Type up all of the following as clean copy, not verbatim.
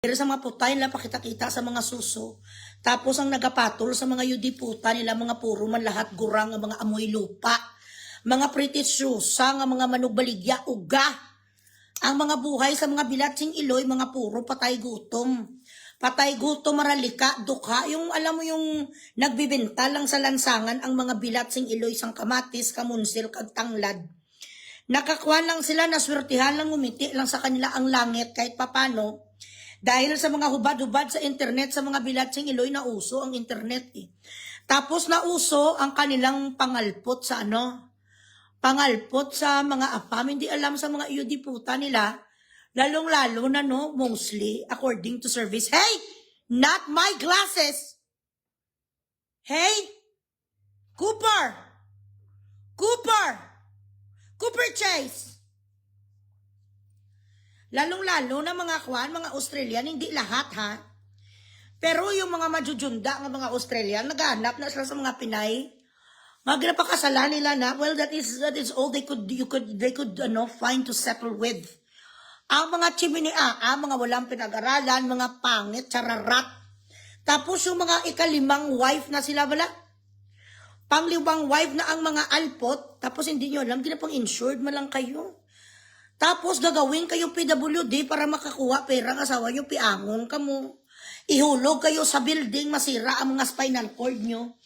Pero sa mga putay nila pakita-kita sa mga suso. Tapos ang nagapatol sa mga yudiputa nila, mga puro man lahat gurang, mga amoy lupa. Mga pretitsyusa, nga mga manugbaligya, uga. Ang mga buhay sa mga bilatsing iloy, mga puro patay gutom. Patay gutom, maralika, dukha. Yung alam mo yung nagbibenta lang sa lansangan ang mga bilatsing iloy, sang kamatis, kamunsil, kagtanglad. Nakakuha lang sila, naswertihan lang, umiti lang sa kanila ang langit kahit papano. Dahil sa mga hubad-hubad sa internet, sa mga bilatsing iloy, na uso ang internet eh. Tapos nauso ang kanilang pangalpot sa pangalpot sa mga apam. Hindi alam sa mga yudiputa nila, lalong-lalo na mostly, according to service. Hey! Not my glasses! Hey! Cooper! Chase! Lalong-lalo na mga mga Australian, hindi lahat ha. Pero yung mga majujunda ng mga Australian, naghahanap na sila sa mga Pinay. Magpakasala nila na, well, that is all they could find to settle with. Ang mga chiminia, mga walang pinag-aralan, mga pangit, chararat. Tapos yung mga ikalimang wife na sila, wala. Panglibang wife na ang mga alpot, tapos hindi nyo alam, ginapang insured man lang kayo. Tapos gagawin kayo PWD para makakuha pera ng asawa nyo, piangon ka mo. Ihulog kayo sa building, masira ang mga spinal cord nyo.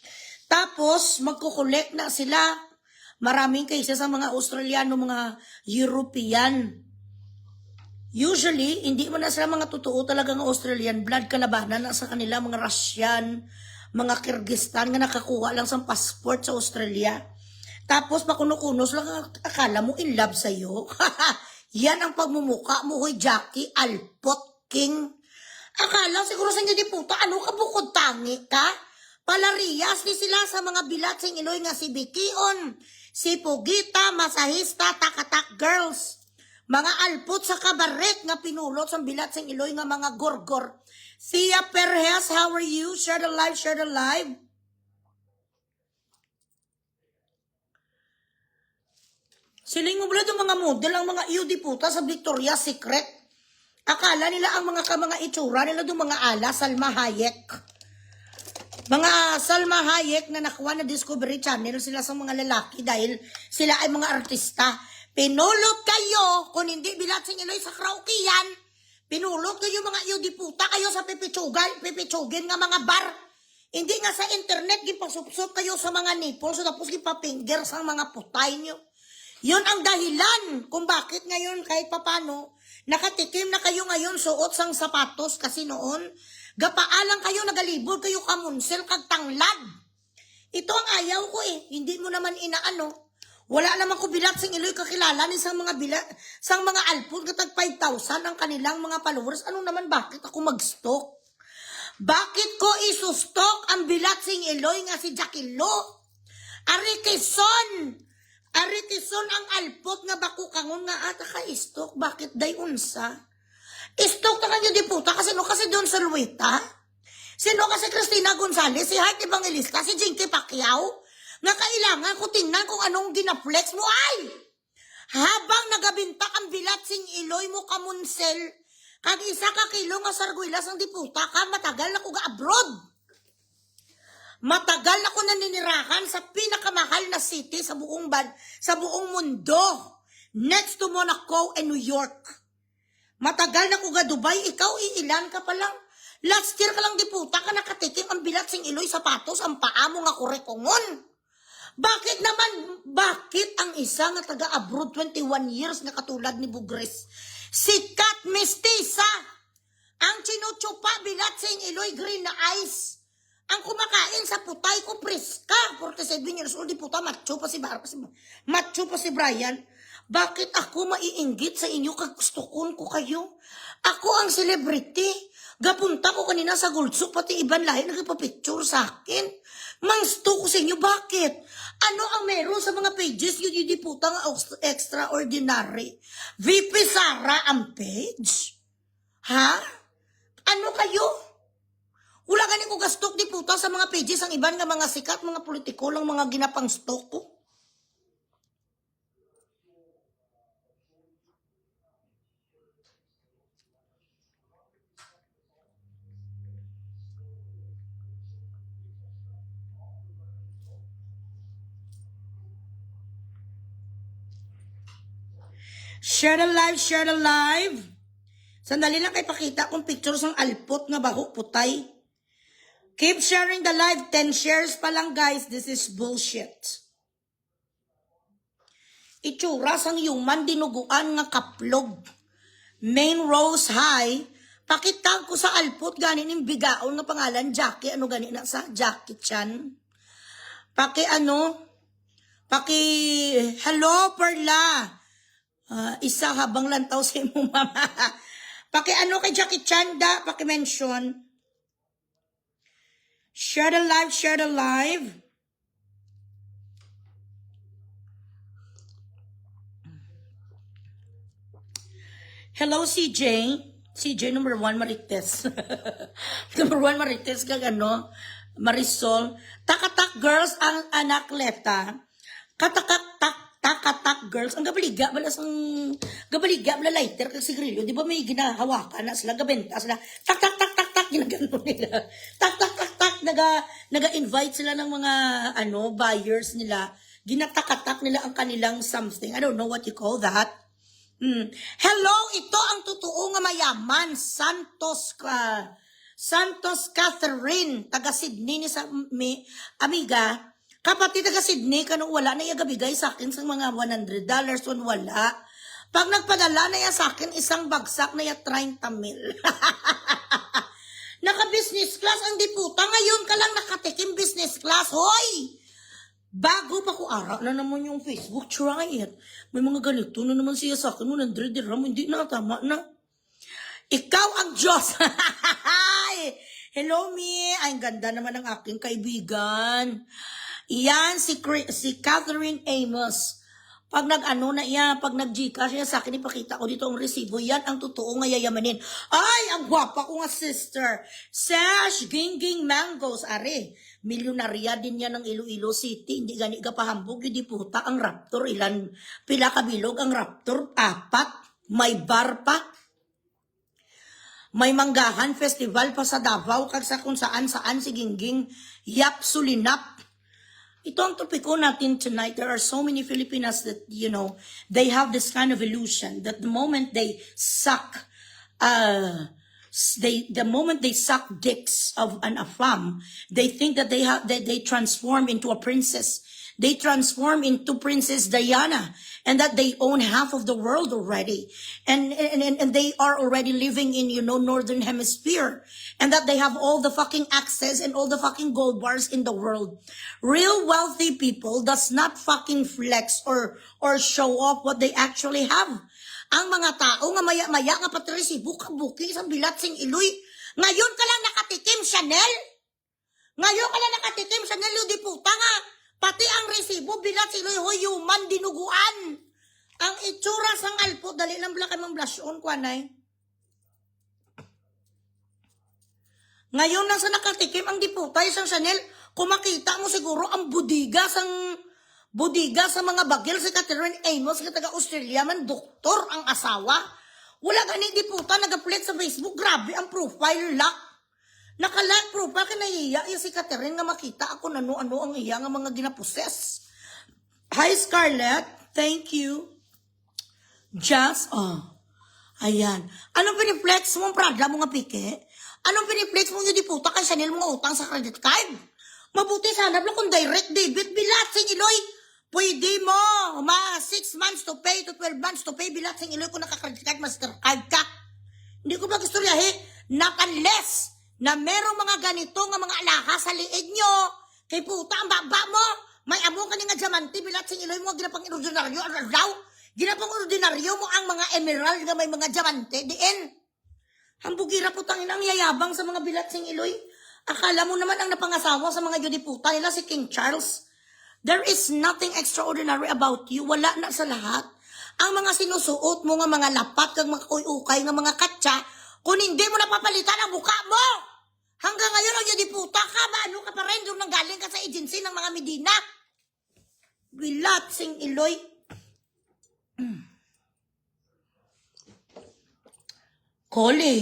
Tapos magkukolek na sila. Maraming kaysa sa mga Australiano, mga European. Usually, hindi mo na sila mga totoo talagang Australian blood, kalabanan na sa kanila mga Russian, mga Kyrgyzstan nga nakakuha lang sa passport sa Australia. Tapos makunukunos lang, akala mo in love sa'yo. Yan ang pagmumuka mo, hoy Jackie, Alpot King. Akala siguro sa inyo di puta, ano ka bukod tangi ka? Palarias ni sila sa mga bilatsing iloy nga si Bikion, si Pugita, Masahista, Takatak Girls. Mga alpot sa kabaret nga pinulot sa bilatsing iloy nga mga gorgor. Thea Perez, how are you? Share the live, share the live. Siling mo pala itong mga model, ang mga yudiputa sa Victoria's Secret. Akala nila ang mga itsura nila itong mga ala, Salma Hayek. Mga Salma Hayek na nakuha na Discovery Channel sila sa mga lalaki dahil sila ay mga artista. Pinulot kayo, kung hindi bilatsing iloy sa kraukiyan, pinulot kayo mga yudiputa kayo sa pipitsugin nga mga bar. Hindi nga sa internet, gipasupsup kayo sa mga nipples, tapos gipapinger sa mga putay nyo. Yun ang dahilan kung bakit ngayon kahit papano, nakatikim na kayo ngayon suot sang sapatos kasi noon, gapaalang kayo, nagalibol kayo kamunsel, kagtanglad. Ito ang ayaw ko eh, hindi mo naman inaano. Wala naman ko bilatsing iloy kakilala ni sang mga alpon katag 5,000 ang kanilang mga followers. Ano naman, bakit ako mag-stalk? Bakit ko isustok ang bilatsing iloy nga si Jackie Lo? Arikison ang alpot nga bako kangon nga ata ka-stalk. Bakit day unsa? Stalk na kanyo di puta kasi doon sa Luita. Sino kasi Cristina Gonzalez, si Heart Evangelista, si Jinky Pacquiao, nga kailangan ko tingnan kung anong ginaflex mo ay. Habang nagabintak ang bilatsing iloy mo kamunsel, kag isa ka kilo nga sarguilas ang diputa ka, matagal na ko ga-abroad. Matagal na ko naninirahan sa pinakamahal na city sa buong mundo. Next to Monaco and New York. Matagal na ko ga Dubai, ikaw iilan ka pa lang. Last year ka lang diputa ka nakatikim ang bilatsing iloy sapatos, ang paa mo nga kurekongon. Bakit ang isa nga taga-abroad 21 years na katulad ni Bugres, sikat mestiza, ang chinuchupa bilatsing iloy green na ice, ang kumakain sa putay ko preska, 47 years old, di puta, macho pa si Brian. Bakit ako maiinggit sa inyo kag gustukon ko kayo? Ako ang celebrity. Gapunta ko kanina sa Guldsuk, pati ibang lahi nagpapicture sa akin. Mangsto ko sa inyo, bakit? Ano ang meron sa mga pages yun yung diputang extraordinary? VP Sara ang page? Ha? Ano kayo? Wala ganin ko gastok diputa sa mga pages ang iban nga mga sikat, mga politiko lang mga ginapang stok ko. Share the live, share the live. Sandali lang kay pakita kung pictures ng alpot nga baho putay. Keep sharing the live. 10 shares pa lang guys. This is bullshit. Itsura sang human dinuguan nga kaplog. Main Rose High. Pakitag ko sa alpot ganin yung bigaon nga pangalan Jackie. Ano ganin na sa Jackie Chan? Hello Perla. Isa habang lantaw sa imo mama. Ano kay Jackie Chan da, mention. Share the live, share the live. Hello CJ. CJ number 1 Marites. Number 1 Marites kag Marisol. Takatak girls ang anak leta. Takatak girls. Ang gabaliga bala lighter kag sigrilyo. Di ba may ginahawakan na sila gabenta sila. Tak ginagano nila. Tak naga-invite sila ng mga buyers nila. Ginatakatak nila ang kanilang something. I don't know what you call that. Hello, ito ang totoo nga mayaman. Santos Catherine, taga Sydney ni sa amiga. Kapatid taga Sydney, kanong wala na igabigay sa akin sa mga $100 on wala. Pag nagpadala na sa akin, isang bagsak na 30 mil. Naka-business class ang diputa. Ngayon ka lang nakatikim business class. Hoy! Bago pa ko ara na naman yung Facebook, try it. May mga ganito na naman siya sa akin, $100 dirham, hindi na, tama na. Ikaw ang Diyos. Hello, me. Ay, ganda naman ng aking kaibigan. Iyan, si Catherine Amos. Pag pag nag-Gcash niya sa akin, ipakita ko dito ang resibo. Yan ang totoo nga yayamanin. Ay, ang gwapa ko nga sister. Sash, Gingging Mangoes. Are, milyonarya din yan ng Iloilo City. Hindi gani ka pahambog. Hindi puta ang Raptor. Pila kabilog ang Raptor? 4. May bar pa. May manggahan festival pa sa Davao. Kag sa kung saan si Gingging. Yap Sulinap. Ito ang topiko natin tonight. There are so many Filipinas that, they have this kind of illusion that the moment they suck, the moment they suck dicks of an afam, they think that they transform into a princess. They transform into Princess Diana, and that they own half of the world already, and they are already living in Northern Hemisphere, and that they have all the fucking access and all the fucking gold bars in the world. Real wealthy people does not fucking flex or show off what they actually have. Ang mga tao nga maya-maya nga patresibo kabuki isang bilat sing iloy. Ngayon ka lang nakatikim Chanel. Di puta nga. Pati ang resibo, bilat sila human dinuguan. Ang itsura sang alpo, dali lang bala kamang blush on, kwanay. Ngayon lang sa nakatikim, ang diputay sang Chanel, kumakita mo siguro ang budiga sa mga bagil si Catherine Amos, sa taga Australia man, doktor ang asawa. Wala gani diputa, nag-upload sa Facebook, grabe ang profile lock. Naka-like profile ka nahiya si Catherine nga makita ako ano ang iya nga mga ginaposes. Hi Scarlett, thank you. Ayan. Anong piniplex mo ang Prada mo nga pike? Anong piniplex mo yung diputa kay Chanel mga utang sa credit card? Mabuti sana lang kung direct debit, bilat sing iloy. Pwede mo, 6 months to pay to 12 months to pay, bilat sing iloy kung naka-credit card, mastercard ka. Hindi ko mag-istoryahe, not unless na merong mga ganito nga mga alahas sa liig nyo, kay puta ang baba mo, may amo ka nga diamante, bilat sing iloy mo, ginapang ordinaryo, ginapang ordinaryo mo ang mga emerald nga may mga diamante, diin. Hambugira po tangin ang yayabang sa mga bilat sing iloy. Akala mo naman ang napangasawa sa mga yudiputa nila si King Charles. There is nothing extraordinary about you, wala na sa lahat. Ang mga sinusuot mo nga mga lapat, kag mga ukay nga mga katsa, kung hindi mo napapalitan ang mukha mo, hanggang ngayon ang yudiputa ka, ano ka pa rin, doon nanggaling ka sa agency ng mga Medina. Bilat sing iloy. Koli,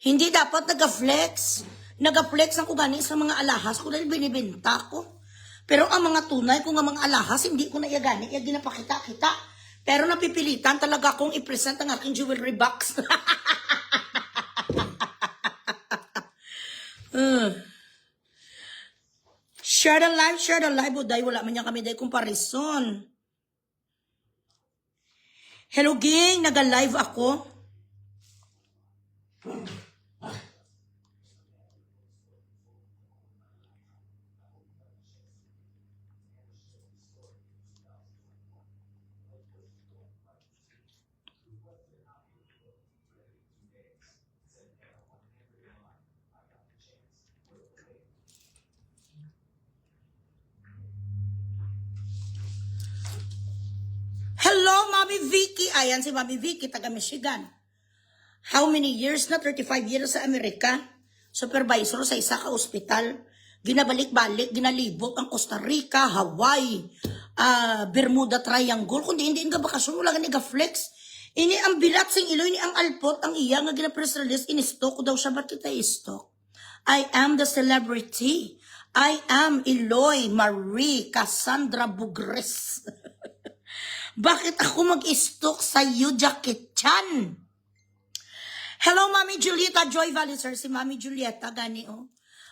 hindi dapat nag-flex ang kugani sa mga alahas ko dahil binibenta ko. Pero ang mga tunay ko nga mga alahas, hindi ko na iagani, ginapakita-kita. Pero napipilitan talaga akong i-present ang aking jewelry box. Share the live. Uday, wala man yan kami day comparison. Hello gang, naga-live ako. Hello, Mami Vicky. Ayan si Mami Vicky, taga Michigan. How many years na? 35 years sa Amerika. Supervisor sa isa ka ospital. Ginabalik-balik, ginalibot ang Costa Rica, Hawaii, Bermuda Triangle. Kundi hindi nga bakasyon, wala nga flex. Ini ang bilat sing ilo, ini ang alpot, ang iya nga gina-press release, in-stock ko daw siya, ba't kita i-stock? I am the celebrity. I am Eloy Marie Cassandra Bugres. Bakit ako mag-stock sa iyo, Jackie Chan? Hello, Mami Julieta, Joy Valley, sir. Si Mami Julieta, gani, oh.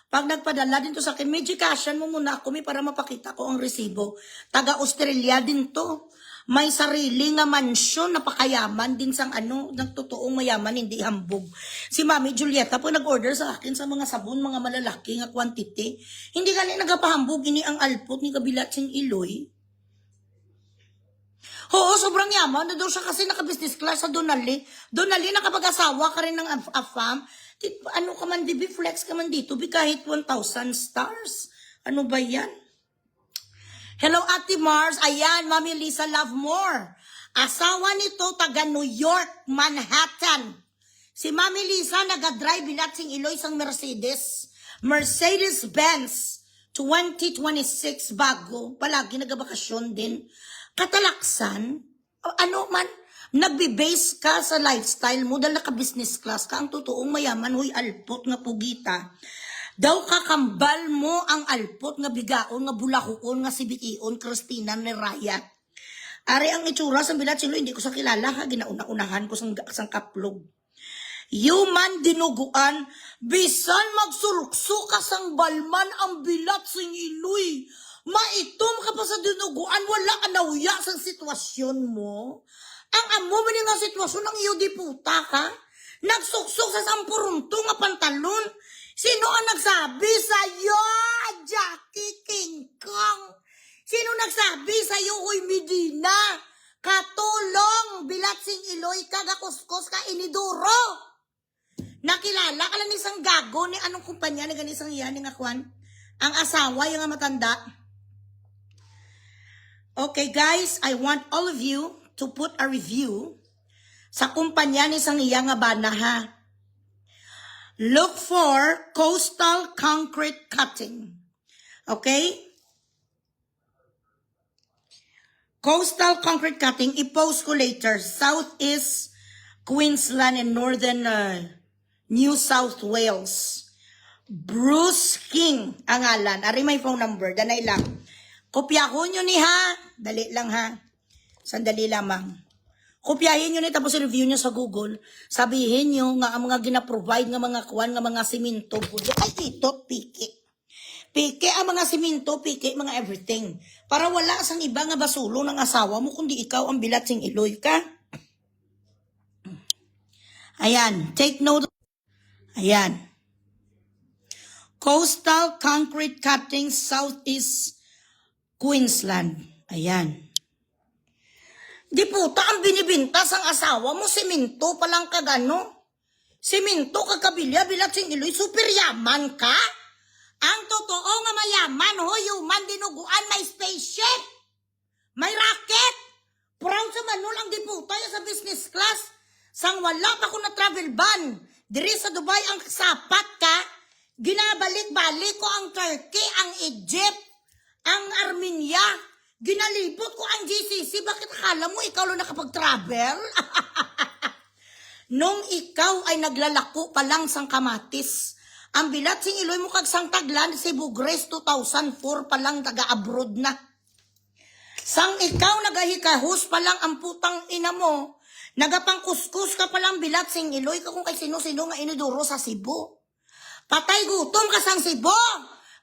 Pag nagpadala din to sa akin, medyo-cashan mo muna ako, para mapakita ko ang resibo. Taga-Australia din to. May sarili nga mansyon, napakayaman din sang nagtotoong mayaman, hindi hambog. Si Mami Julieta po nag-order sa akin sa mga sabon, mga malalaki nga quantity. Hindi gani nagapahambog, ini ang alpot ni kabilat sing Iloy. Oo, sobrang yaman. Na daw siya kasi naka-business class sa Donali. Donali, nakapag-asawa ka rin ng AFAM. Ano ka man, DB flex ka man dito, kahit 1,000 stars. Ano ba yan? Hello, Ate Mars. Ayan, Mami Lisa Love More. Asawa nito, taga New York, Manhattan. Si Mami Lisa, naga-drive bilat sing Iloy sang Mercedes. Mercedes-Benz 2026 bago. Palagi nagabakasyon din. Katalaksan, nagbe-base ka sa lifestyle mo dahil naka-business class ka, ang totoong mayaman, huy alpot nga pugita. Daw kakambal mo ang alpot nga bigaon, nga bulakuon, nga sibition, Christina ni Raya. Ari ang itsura sa bilat silo, hindi ko sa kilala ha, ginauna-unahan ko sang kaplog. Human dinuguan, bisan magsurukso ka sang balman ang bilat sing Iloy. Maitom ka pa sa dinuguan, wala ka nauya sa sitwasyon mo. Ang amo mo nga sitwasyon ng iyo di puta ka. Nagsuksok sa sampurunto nga pantalon. Sino ang nagsabi sa'yo, Jackie King Kong? Sino nagsabi sa'yo, Huy Medina? Katulong, bilat sing Iloy ka, gakuskos ka, iniduro. Nakilala ka lang isang gago ni anong kumpanya niganisang yan, ni nga kwan? Ang asawa, yung nga matanda. Okay guys, I want all of you to put a review sa kumpanya ni sang iya nga bana ha. Look for Coastal Concrete Cutting. Okay? Coastal Concrete Cutting, i-post ko later. Southeast Queensland and Northern New South Wales. Bruce King ang ngalan. Ari may phone number, danay lang. Kopyahon nyo ni ha. Dali lang ha. Sandali lamang. Kopyahin nyo ni tapos review nyo sa Google. Sabihin nyo nga ang mga gina-provide nga mga kuwan, nga mga simento. Ay dito, piki. Piki ang mga simento, piki mga everything. Para wala sang iba nga basulo ng asawa mo kundi ikaw ang bilat sing Iloy ka. Ayan. Take note. Ayan. Coastal Concrete Cutting, Southeast Queensland. Ayan. Di puta ang binibinta sang asawa mo, simento palang kagano. Simento kagabilya, bilat sing Iloy, super yaman ka. Ang totoo nga mayaman, ho, human dinuguan, may spaceship. May rocket. Proud sa manul ang di puta sa business class. Sang wala pa ko na travel ban. Diri sa Dubai ang sapat ka. Ginabalik-balik ko ang Turkey, ang Egypt, ang Armenia, ginalibot ko ang GCC. Bakit akala mo ikaw lang nakapag-travel? Nung ikaw ay naglalako pa lang sang Kamatis, ang bilat sing Iloy mo kag sang Taglan, si Bugres 2004 pa lang taga-abroad na. Sang ikaw nagahikahus pa lang ang putang ina mo, nagapangkuskus ka pa lang bilat sing iloy ka kung kay sino-sino nga iniduro sa Cebu. Patay gutom ka sang Cebu,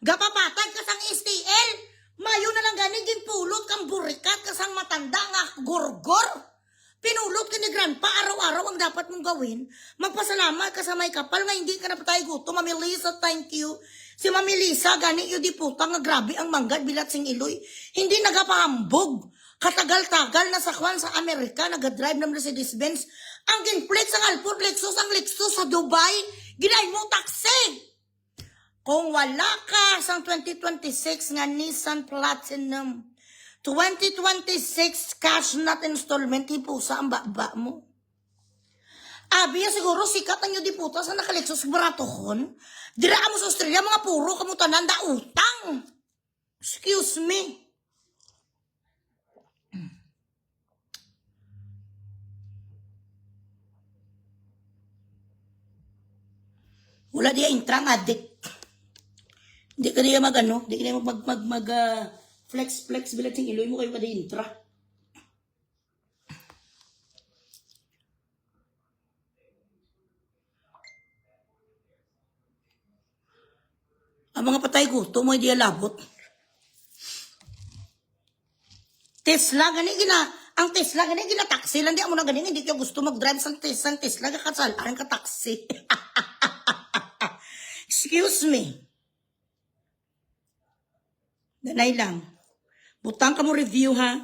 gapapatay ka sang STL, mayo na lang gani ginpulot kang burikat ka sang matanda nga gorgor. Pinulot ka ni Grandpa, araw-araw ang dapat mong gawin. Magpasalamat ka sa may kapal nga hindi ka napatay gutom. Mami Lisa, thank you. Si Mami Lisa, gani yun di puta nga grabe ang manggad bilat sing iloy. Hindi nagapahambog. Katagal-tagal na sa kwan sa Amerika, nagadrive ng Mercedes-Benz. Ang ginflex ang Alport Lexus, ang Lexus sa Dubai, ginay mo taxi. Kung wala ka sang 2026 nga Nissan Platinum, 2026 cash not installment, hipusa ang baba mo. Abi, siguro sikat ang yung diputa sa nakalexos baratohon. Diraan mo sa Australia, mga puro kamutanan da utang. Excuse me. Wala diya intrang adik. Hindi ka diya mag-ano, hindi ka diya flex bilat yung iloy mo kayo kada intra. Ang mga patay gusto mo hindi alabot. Tesla gani ang Tesla gani gina taxi lang di mo na gani hindi ka gusto mag-drive sa Tesla kakasalaan ka taxi. Excuse me. Danay lang. Butang ka mo review ha.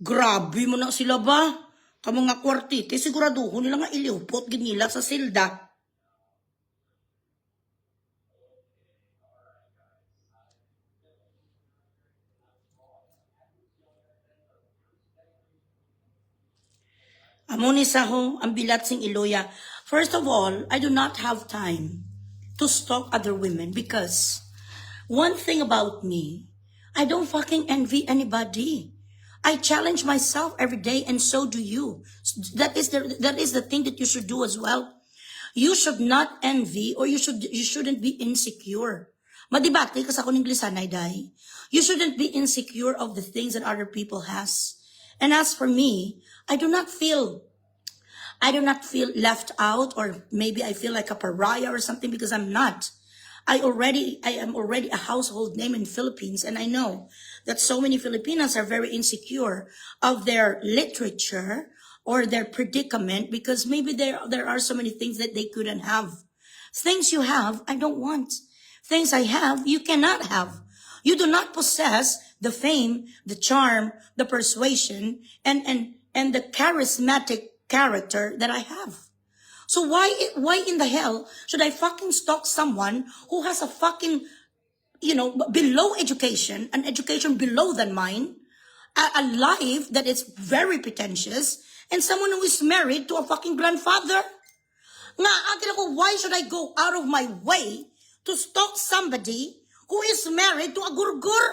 Grabe mo na sila ba? Kamu nga kwartite, siguraduho nila nga iliupot ginila sa silda. Amo ni Saho, ang bilat sing iloya. First of all, I do not have time to stalk other women because one thing about me, I don't fucking envy anybody. I challenge myself every day and so do you. That is the thing that you should do as well. You should not envy or you shouldn't be insecure. Madibati ka sa kuning lisanay day. You shouldn't be insecure of the things that other people has. And as for me, I do not feel left out or maybe I feel like a pariah or something because I'm not. I am already a household name in Philippines and I know that so many Filipinos are very insecure of their literature or their predicament because maybe there are so many things that they couldn't have. Things you have, I don't want. Things I have, you cannot have. You do not possess the fame, the charm, the persuasion, and the charismatic character that I have. So why in the hell should I fucking stalk someone who has a fucking, below education, an education below than mine, a life that is very pretentious, and someone who is married to a fucking grandfather? Nga, akin ako, why should I go out of my way to stalk somebody who is married to a gurgur?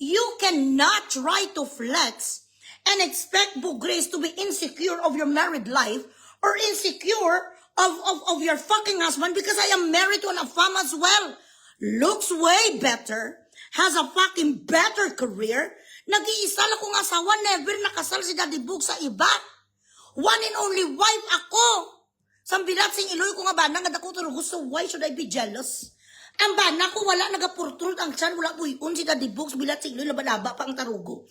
You cannot try to flex and expect Bugres to be insecure of your married life or insecure of your fucking husband because I am married to an afam as well. Looks way better, has a fucking better career. Nag-iisa lang kong asawa, never nakasal si Daddy Bug sa iba. One and only wife ako. Sambilat sing iloy ko nga ba nga dako turugo, so why should I be jealous? Ang bana ko wala nagapurtrud ang tiyan, wala buyon si Daddy Bugs, bilat sing iloy, labalaba pa ang tarugo.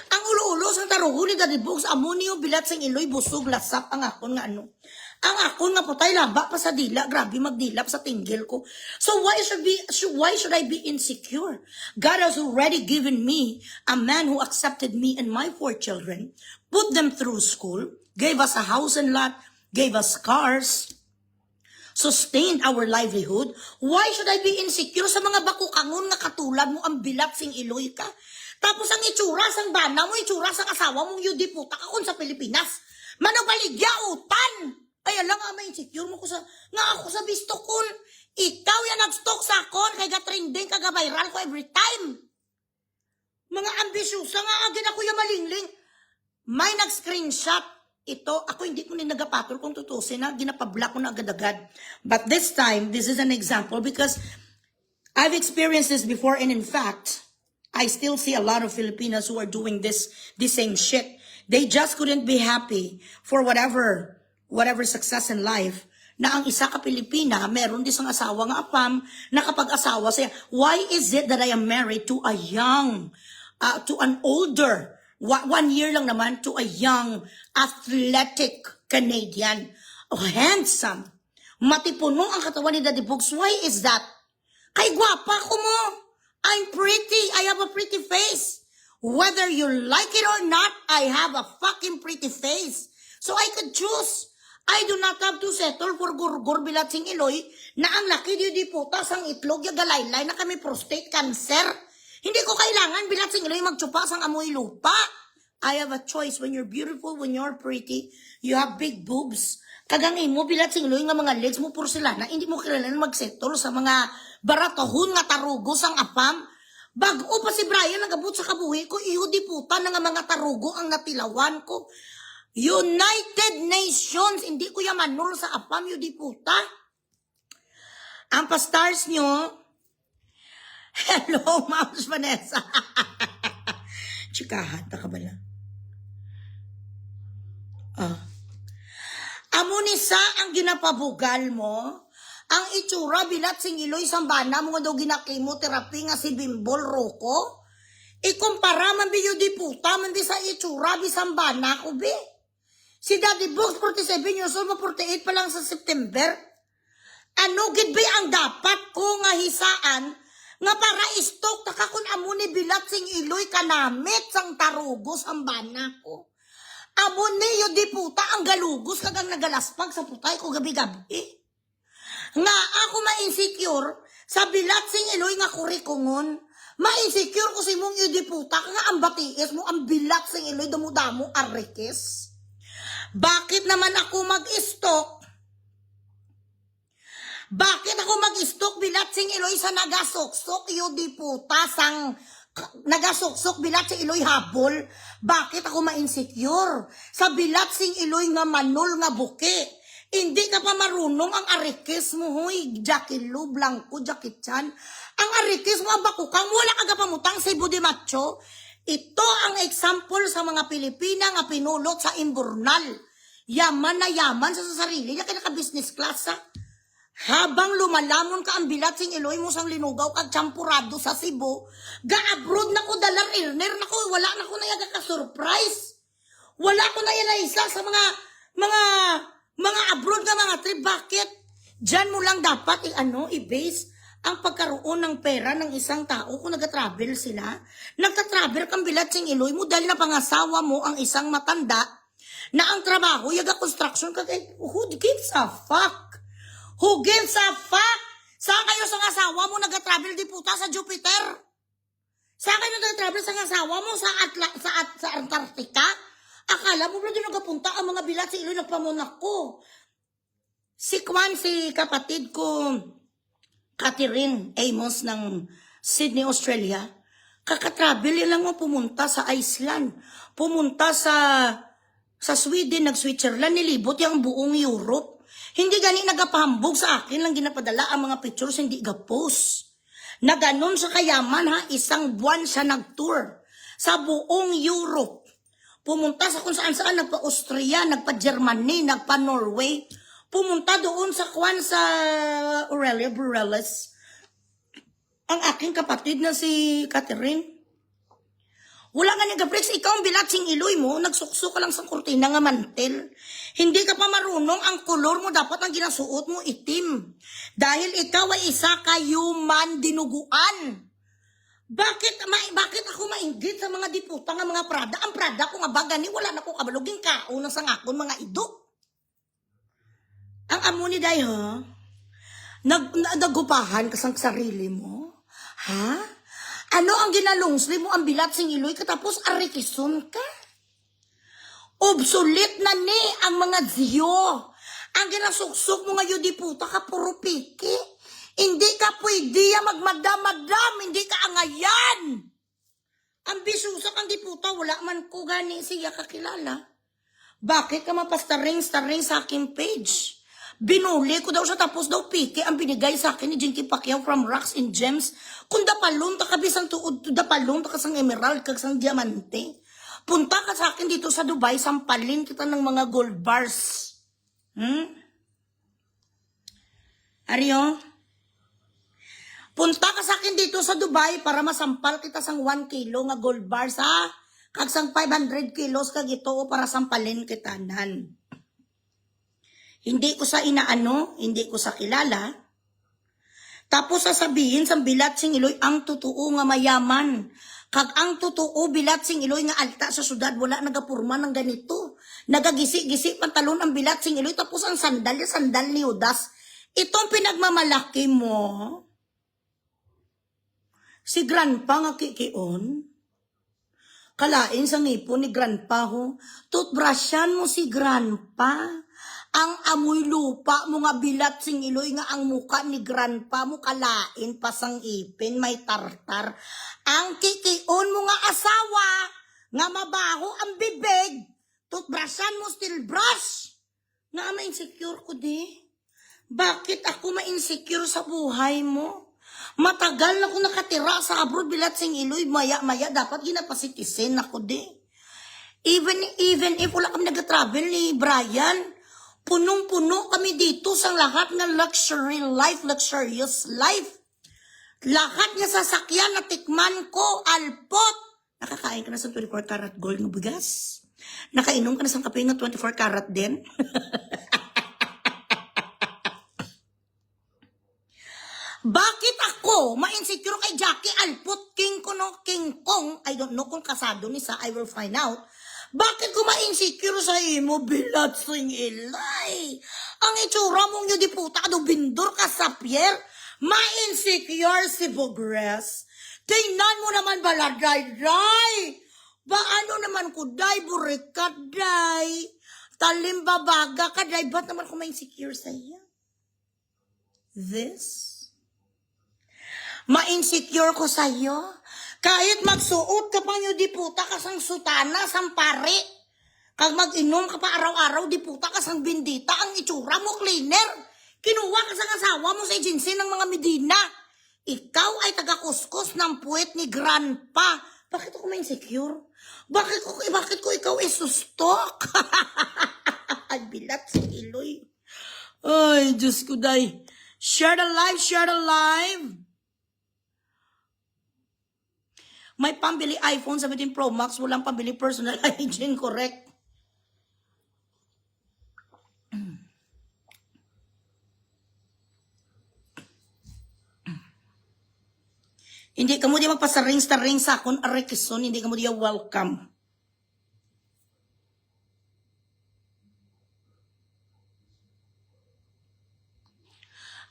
Ang ulo-ulo sa tarugo ni Daddy Bugs, amonio, bilat sing iloy, busog, lasap, ang akon nga ano. Ang akon nga putay, laba pa sa dila, grabe magdilap sa tinggil ko. So why should I be insecure? God has already given me a man who accepted me and my 4 children, put them through school, gave us a house and lot, gave us cars, sustained our livelihood. Why should I be insecure sa mga bakukangon nga katulad mo ang bilat sing iloy ka? Tapos ang itsura sang bana mo, itsura sang asawa mong yudi puta ka kun sa Pilipinas. Manabaligya utan. Ay alam nga may insecure mo ko sa nga ako sa bisto kun. Ikaw yan nag-stalk sa akon kay ga-trending kaga viral ko every time. Mga ambisyosa nga agin ako yung malingling. May nag-screenshot ito, ako hindi ko na nagapatol kung tutusin na ginapablock ko na agad-agad. But this time, this is an example because I've experienced this before, and in fact, I still see a lot of Filipinas who are doing this same shit. They just couldn't be happy for whatever success in life na ang isa ka Pilipina, meron din sang asawa nga apam, nakapag-asawa siya. Why is it that I am married to a young, to an older, 1 year lang naman, to a young, athletic Canadian, handsome, matipunong ang katawan ni Daddy Books? Why is that? Kay gwapa ko mo. I'm pretty. I have a pretty face. Whether you like it or not, I have a fucking pretty face. So I could choose. I do not have to settle for gurgur bilatsing iloy na ang laki di putas ang itlog yung galaylay na kami prostate cancer. Hindi ko kailangan bilatsing iloy magtsupa sang amoy lupa. I have a choice. When you're beautiful, when you're pretty, you have big boobs. Kagangin mo bilatsing iloy nga mga legs mo porcelana, hindi mo kailangan magsettle sa mga baratohon nga tarugo sang apam. Bago pa si Brian nagabot sa kabuhi ko, iyo di puta na nga mga tarugo ang natilawan ko. United Nations, hindi ko yamanol sa apam, iyo di puta. Ang pa-stars nyo, hello, Moms Vanessa. Chikahan, takabala. Amo ni sa ang ginapabugal mo, ang itsura bilat sing iloy sambana mo nga daw ginakimoterapi nga si Bimbol Roko. Ikumpara man biyo di puta man di sa itsura bisambana ko be. Si Daddy Books 47 years old, 48 pa lang sa September. Ano gid ba ang dapat ko nga hisaan nga para istok taka kun amo ni bilat sing iloy kanamit sang tarugo sambana ko. Amo niyo di puta ang galugos kagang nagalaspag sa putay ko gabi-gabi. Nga ako ma-insecure sa bilat sing iloy nga kurikungon. Ma-insecure ko si mong iyo di puta nga ang batiis mo ang bilat sing iloy damo-damo arikis. Bakit naman ako mag-stalk? Bakit ako mag-stalk bilat sing iloy sa nagasoksok iyo di puta sang nagasoksok bilat sing iloy habol? Bakit ako ma-insecure sa bilat sing iloy nga manol nga buki? Hindi ka pa marunong ang arikis mo, huy, Jackie Lou, Blanco, Jackie Chan. Ang arikis mo, ang bakukang, wala ka pamutang sa Ibo de Macho. Ito ang example sa mga Pilipina nga pinulot sa imburnal. Yaman na yaman sa sarili, niya kinaka-business class, ha? Habang lumalamon ka ang bilat sing iloy mo sang linugaw kag champurado sa Cebu, ga-abroad na ko dalar earner na ko, wala na ko na yaga ka-surprise. Wala ko na yan isa sa mga abroad na mga trip. Bakit? Diyan mo lang dapat i-base ang pagkaroon ng pera ng isang tao kung nag-travel sila. Nagta-travel kang bilat sing iloy mo dahil na pangasawa mo ang isang matanda na ang trabaho, yaga construction kag who gives a fuck? Who gives a fuck? Saan kayo sa asawa mo nag-travel di puta sa Jupiter? Saan kayo nag-travel sa asawa mo sa Antarctica? Akala mo ba doon nagapunta ang mga bilat sa iloy nagpamunak ko? Si kapatid ko, Catherine Amos ng Sydney, Australia, kakatravel lang mo pumunta sa Iceland, pumunta sa Sweden, nag-Switzerland, nilibot yung buong Europe. Hindi gani nagapahambog sa akin lang ginapadala ang mga pictures, hindi ga-post. Na ganun sa kayaman ha, isang buwan siya nag-tour sa buong Europe. Pumunta sa kung saan-saan, nagpa-Austria, nagpa-Germany, nagpa-Norway. Pumunta doon sa Aurelia Burrellis. Ang aking kapatid na si Catherine. Wala nga niya, Gabrix, ikaw ang bilat sing iloy mo, nagsukso ka lang sa kurtina nga mantel. Hindi ka pa marunong, ang kolor mo dapat ang ginasuot mo itim. Dahil ikaw ay isa ka human dinuguan. Bakit ako mainggit sa mga diputa nga mga Prada? Ang Prada ko nga ba gani, wala na ko kabaluging kauna sa ngakon mga idok. Ang amo ni day, ha? Nagupahan ka sang sarili mo? Ha? Ano ang ginalungsli mo ang bilat sing iloy katapos arikison ka? Obsolete na ni ang mga ziyo. Ang ginasuksok mo ngayon di puta ka puro piki. Hindi ka pwede magmadam-madam, hindi ka angayan. Ang bisusak ang di puta, wala man ko gani siya kakilala. Bakit ka mapastaring sa aking page? Binuli ko daw siya tapos daw piki ang binigay sa akin ni Jinky Pacquiao from Rocks and Gems. Kung dapalon ta kabisang tuod, dapalon ta kasang emerald, kasang diamante. Punta ka sa akin dito sa Dubai, sampalin kita ng mga gold bars. Aryo? Punta ka sa akin dito sa Dubai para masampal kita sang 1 kilo nga gold bars, ha? Kag sang 500 kilos kag ito para sampalin kita nan. Hindi ko sa inaano, hindi ko sa kilala. Tapos sasabihin sa bilat sing Iloy ang totoo nga mayaman. Kag ang totoo bilat sing Iloy nga alta sa syudad wala nagapurma ng ganito. Nagagisi-gisi pantalon ang bilat sing Iloy tapos ang sandal ni Judas. Itong pinagmamalaki mo. Si Grandpa nga kikion. Kalain sa ngipon ni Grandpa ho. Toothbrushan mo si Grandpa. Ang amoy lupa mo nga bilat sing Iloy nga ang muka ni Grandpa mo kalain pasang ipin may tartar. Ang kikion mo nga asawa nga mabaho ang bibig. Toothbrushan mo still brush. Nga ma-insecure ko di. Bakit ako ma-insecure sa buhay mo? Matagal na ko nakatira sa abroad bilat sing Iloy. Maya-maya dapat ginapasitisin ako di. Even if wala kami nag-travel ni Brian, punong-puno kami dito sa lahat ng luxurious life. Lahat ng sasakyan na tikman ko, alpot. Nakakain ka na sa 24 karat gold ng bigas? Nakainom ka na sa kape ng 24 karat din? Bakit ako ma-insecure kay Jackie Alpot, King Kong? I don't know kung kasado ni sa, I will find out. Bakit ko ma-insecure sa imo, bilat sing Ilay? Ang itsura mong yun di puta, do bindor ka sa Pierre, ma-insecure si Bogres. Tingnan mo naman bala, day. Ba ano naman ko, day, burik ka, day. Talimbabaga ka, day. Ba't naman ko ma-insecure sa iya? This? Ma-insecure ko sa iyo? Kahit magsuot ka pang yung di puta kasang sutana, sang pare. Kag mag-inom ka pa araw-araw, di puta kasang bindita, ang itsura mo, cleaner. Kinuha ka sa asawa mo sa agency ng mga Medina. Ikaw ay taga-kuskus ng puwet ni Grandpa. Bakit ako ma-insecure? Bakit ko ikaw isustok? Ay, bilat si Iloy. Ay, Diyos ko, day. Share the live. May pambili iPhone 17 Pro Max, walang pambili personal hygiene, correct? Hindi ka mo di magpasaring-staring sa akon, arekison, hindi ka mo di welcome.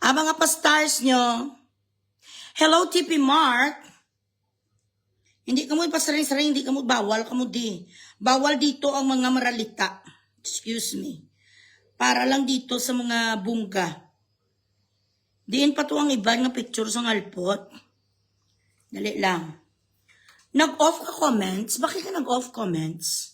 Mga pa-stars nyo, hello TP Mark. Hindi ka mo ipasaring-saring, hindi ka mo, bawal ka mo di. Bawal dito ang mga maralita. Excuse me. Para lang dito sa mga bungga. Diin pa to ang iba nga picture sa alpot. Dali lang. Nag-off ka comments? Bakit ka nag-off comments?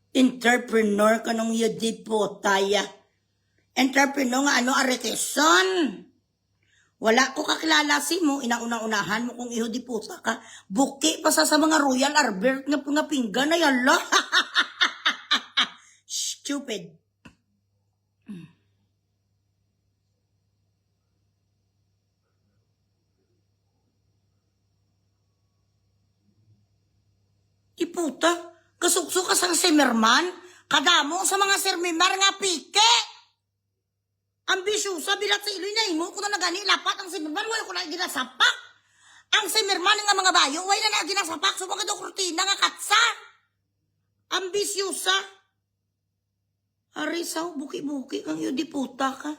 Entrepreneur ka nung yudi po, taya. Entrepreneur nga ano, arekeson. Wala ko kakilala si mo, inauna-unahan mo kung iho di puta ka. Buki pa sa mga Royal Albert nga pinggan na yala. Stupid. Iputa, kasukso ka sa Semerman, kadamo sa mga Semerman nga pike. Ambisyosa, bilat sa Iloy na imo, kung na nagani, lapat ang Semerman, wala ko na ginasapak. Ang Semerman nga mga bayo, wala na ginasapak, so bakit ang kurtina nga katsa? Ambisyosa. Arisaw, buki-buki kang yun, di puta ka.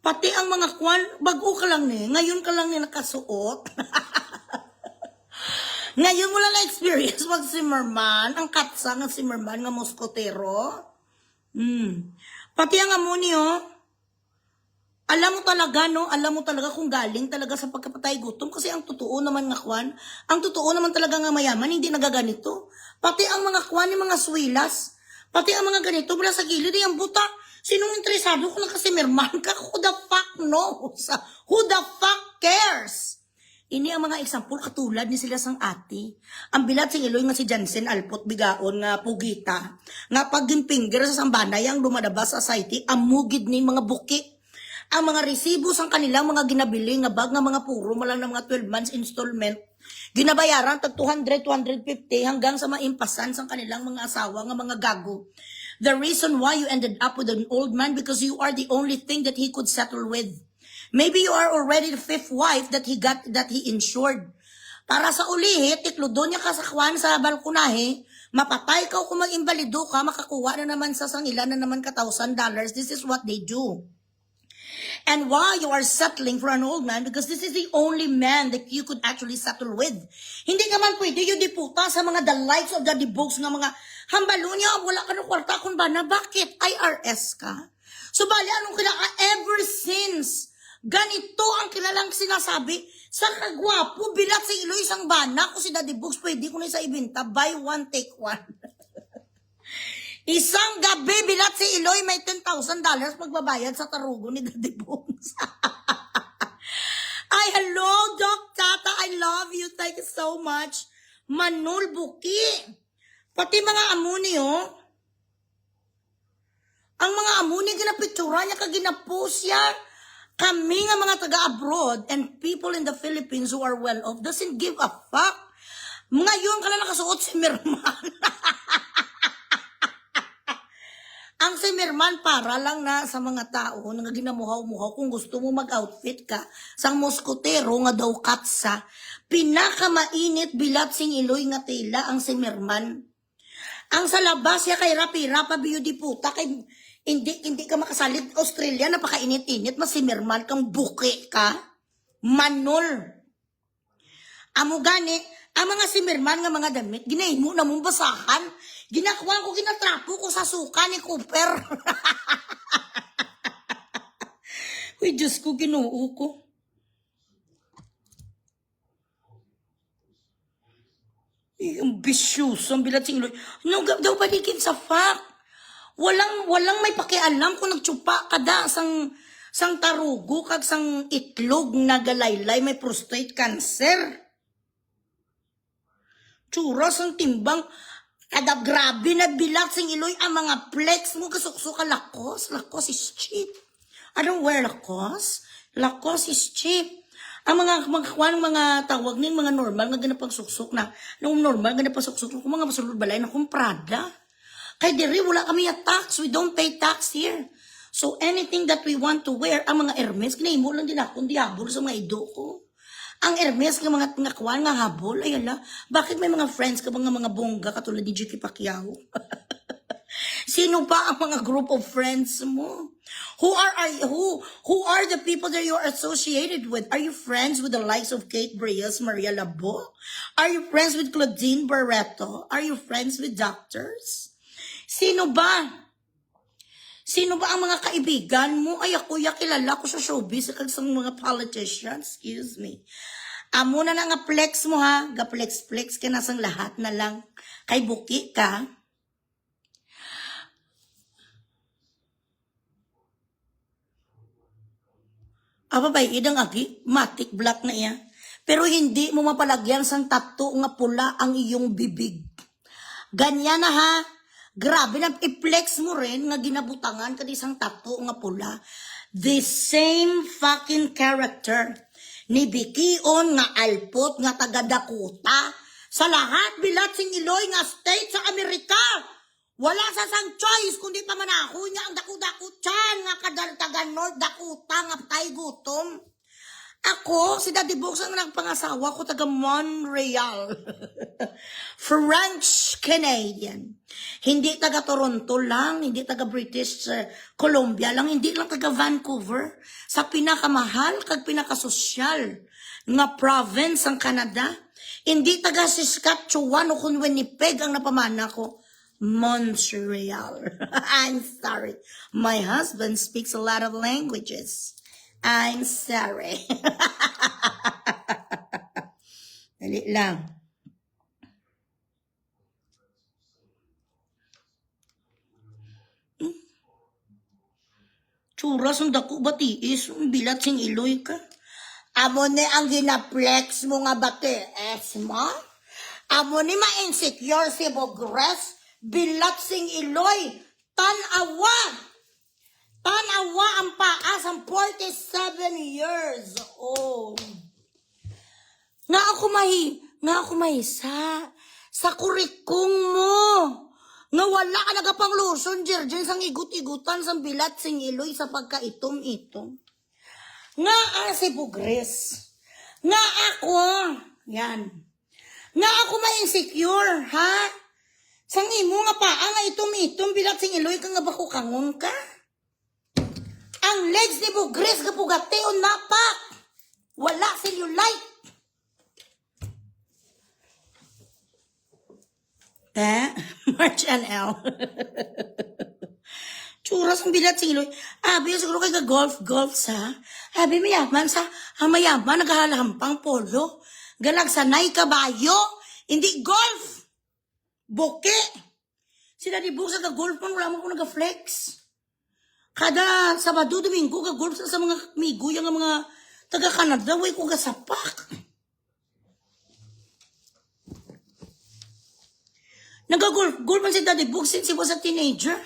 Pati ang mga kwan, bago ka lang ngayon ka lang nakasuot. Ngayon mo lang na-experience mag-Semerman, ang katsa nga Semerman nga moskotero. Pati ang amo niyo, Alam mo talaga, no? Alam mo talaga kung galing talaga sa pagkapatay gutom. Kasi ang totoo naman nga, Kwan, ang totoo naman talaga nga mayaman, hindi nagaganito. Pati ang mga Kwan, yung mga swilas, pati ang mga ganito, mula sa gilid, yung buta, sinong interesado kung nakasimirman ka? Who the fuck knows? Who the fuck cares? Ini ang mga example katulad ni sila sang ati. Ang bilat sing iloy nga si Jansen Alpot bigaon nga pugita. Nga paggimpingger sa sambanay ang dumadabas sa society, amugid ni mga buki. Ang mga resibo sang kanilang mga ginabili nga bag nga mga puro malang ng mga 12 months installment, ginabayaran tag 200, 250 hanggang sa maimpasan sang kanilang mga asawa nga mga gago. The reason why you ended up with an old man because you are the only thing that he could settle with. Maybe you are already the fifth wife that he insured. Para sa ulihit, tiklodon niya kasakwan sa balkonahe, mapatay ka o kung mag-imbalido ka, makakuha na naman sa sangilan na naman ka $1,000. This is what they do. And why you are settling for an old man because this is the only man that you could actually settle with. Hindi ka man pwede yung diputa sa mga the likes of the debooks nga mga hambalo niya, wala ka ng kwarta kung ba na, bakit? IRS ka? So bali, anong kinaka ever since ganito ang kilalang sinasabi sa kagwapo, bilat sa ilo isang bana, kung si Daddy Books pwede ko na sa ibinta, buy one, take one. Isang gabi, bilat si Iloy, may $10,000 magbabayad sa tarugo ni Daddy Booms. Ay, hello, Doc Tata. I love you. Thank you so much. Manul Buki. Pati mga amuni, oh. Ang mga amuni, ginapictura niya, kaginapost niya. Kami nga mga taga-abroad and people in the Philippines who are well off doesn't give a fuck. Ngayon ka na nakasuot si Mirman. Ang simirman para lang na sa mga tao nga ginamuhaw-muhaw kung gusto mo mag-outfit ka sang moskotero nga daw katsa, pinakamainit bilat sing iloy nga tela ang simirman. Ang sa labas ya kay rapi-rapa biyo di puta kay hindi ka makasalit Australia napakainit-init mas simirman kang buki ka. Manol. Amo gani ang mga simirman nga mga damit ginahimo na mong basahan. Ginakuha ko, ginatrapo ko sa suka ni Cooper. Uy, Diyos ko, ginoo ko. Ang bisyuso, ang bilat sing iloy. No, daw balikin sa fact. Walang may pakialam kung nagtsupa ka da sang tarugo kag sang itlog na galaylay may prostate cancer. Tsura sang timbang. Kada grabe na bilat sing iloy ang mga flex mo kasukso ka lakos. Lakos is cheap. I don't wear lakos. Lakos is cheap. Ang mga tawag ning mga normal nga ganapagsukso na nung normal ganapagsukso kung mga masulod balay na kumprada. Kay diri wala kami tax. We don't pay tax here. So anything that we want to wear, ang mga Hermes kinahimo lang din akong diabol sa mga ido ko. Ang Hermes ng mga kwan nga habol, ay ala, bakit may mga friends ka mga bongga katulad ni Jicky Pacquiao? Sino pa ang mga group of friends mo? Who are the people that you are associated with? Are you friends with the likes of Kate Brias, Maria Labo? Are you friends with Claudine Barreto? Are you friends with doctors? Sino ba? Sino ba ang mga kaibigan mo? Ay, ako, kilala ko sa showbiz kag sa mga politicians. Excuse me. Amo na nga flex mo ha. Ga-flex-flex ka na sang lahat na lang. Kay buki ka. Ababay, idang agi. Matic black na iya. Pero hindi mo mapalagyan sang tattoo nga pula ang iyong bibig. Ganyan na ha. Grabe na i-flex mo rin nga ginabutangan ka isang tattoo nga pula. The same fucking character ni Bikion nga Alpot nga taga Dakota sa lahat bilat sing iloy nga state sa Amerika. Wala sa sang choice kundi pa man ako niya ang Dakota nga taga North Dakota nga patay gutom. Ako, si Daddy Books ang nagpangasawa ko, taga Montreal. French-Canadian. Hindi taga Toronto lang, hindi taga British Columbia lang, hindi lang taga Vancouver. Sa pinakamahal kag pinakasosyal nga province ang Canada. Hindi taga Saskatchewan o kung Winnipeg ang napamana ko. Montreal. I'm sorry. My husband speaks a lot of languages. I'm sorry. Dali lang. Tsuras ang dako ba tiis? Bilat sing iloy ka. Amo ni ang ginaplex mo nga bate. Mo? Amo ni ma-insecure si Bogres. Bilat sing iloy. Tanawa. Tanawa ang paas ang 47 years old. Nga ako mahisa. Sa kurikong mo. Nga wala ka nagapang lotion, Jerjen, sang igut-igutan, sang bilat, sing iloy, sa pagkaitom-itom. Nga si Bugres. Nga ako, yan. Nga ako ma-insecure, ha? Sang imo nga paa nga itom-itom, bilat, sing iloy, ka nga bako kangon ka? Ang legs ni Bugres, kapugate o napak. Wala cellulite. March and L. Tsuras ang bilat sing iloy. Abi, siguro kay golf sa. Abi, mayaman sa, mayaman, naghahalampang polo. Galag sanay kabayo. Hindi golf. Boke. Sila di busa ka golf man, wala mo ko nag-flex. Kada Sabado, Domingo, ka-golf sa mga migo, yung mga taga-Canada, way ko kasapak. Nag-golf man si Daddy Boog since he was a teenager.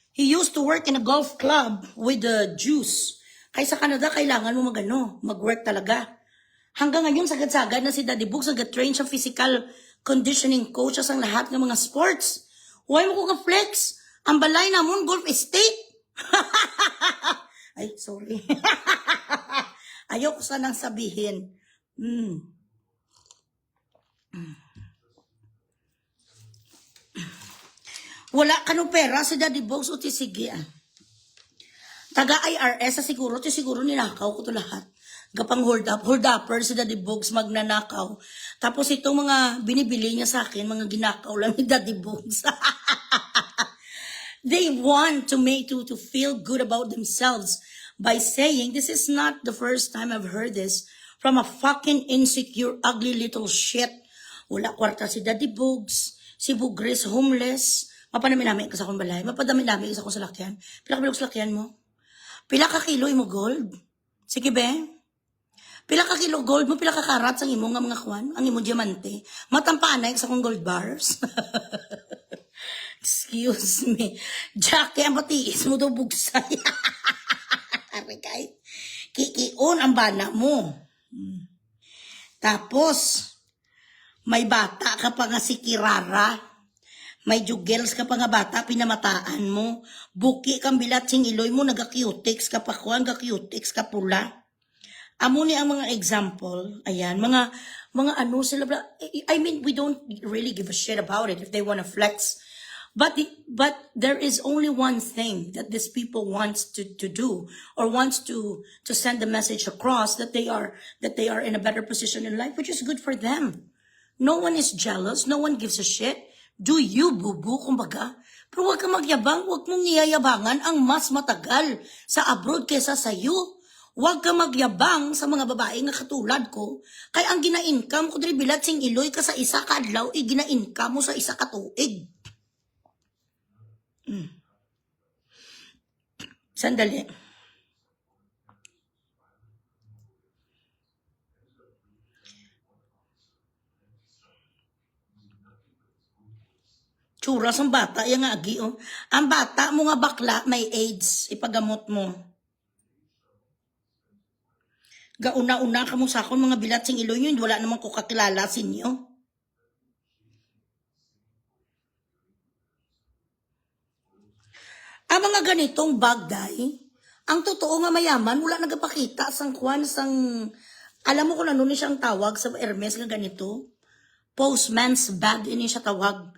He used to work in a golf club with the Jews. Kaya sa Canada, kailangan mo mag-work talaga. Hanggang ngayon, sagad-sagad na si Daddy Boog, nag-train siya physical conditioning coach sa lahat ng mga sports. Huwag mo ko ka-flex. Ang balay namon, golf estate. Ay, sorry. Ayoko sanang sabihin. Wala ka no pera si Daddy Bogs o ti sige. Taga-IRS siguro, ti siguro ninakaw ko to lahat. Gapang hold upper si Daddy Bogs magnanakaw. Tapos itong mga binibili niya sa akin, mga ginakaw lang ni Daddy Bogs. They want to feel good about themselves by saying, this is not the first time I've heard this from a fucking insecure, ugly little shit. Wala kwarta si Daddy Bogs, si Bugres homeless. Mapanami-nami ka sa akong balay. Mapadami-nami ka sa akong salakyan. Pila ka bilog salakyan mo? Pila ka kilo mo gold? Sige be? Pila ka kilo gold mo? Pila ka karat sa imong nga mga kwan? Ang imong diamante? Matampaanay sa akong gold bars? Excuse me. Jackie, ang batiis mo daw bugsay. Arikay. Kikion ang bana mo. Tapos, may bata ka pa nga si Kirara. May jugels ka pa nga bata, pinamataan mo. Buki kang bilat sing iloy mo, naga-cutex ka pa kuhan, naga-cutex ka pula. Amo ni ang mga example, ayan, mga ano sila, I mean, we don't really give a shit about it if they want to flex. But there is only one thing that these people wants to do, or wants to send the message across, that they are in a better position in life, which is good for them. No one is jealous, no one gives a shit. Do you, bubu, kumbaga? Pero huwag ka magyabang, huwag mong niyayabangan ang mas matagal sa abroad kesa sa iyo. Huwag ka magyabang sa mga babae nga katulad ko. Kaya ang gina-income ko, bilat sing iloy ka sa isa ka adlaw, gina-income mo sa isa ka tuig. Sandali. Tsuras ang bata, yung nga agi, oh. Ang bata mo nga bakla, may AIDS, ipagamot mo. Gauna-una ka mo sa akong mga bilat sing iloy nyo, wala naman ko kakilala sinyo. Ang mga ganitong bagday, ang totoo nga mayaman, wala nagapakita sang kwan, alam mo kung ano ni siyang tawag sa Hermes nga ganito? Postman's bag, ini siya tawag.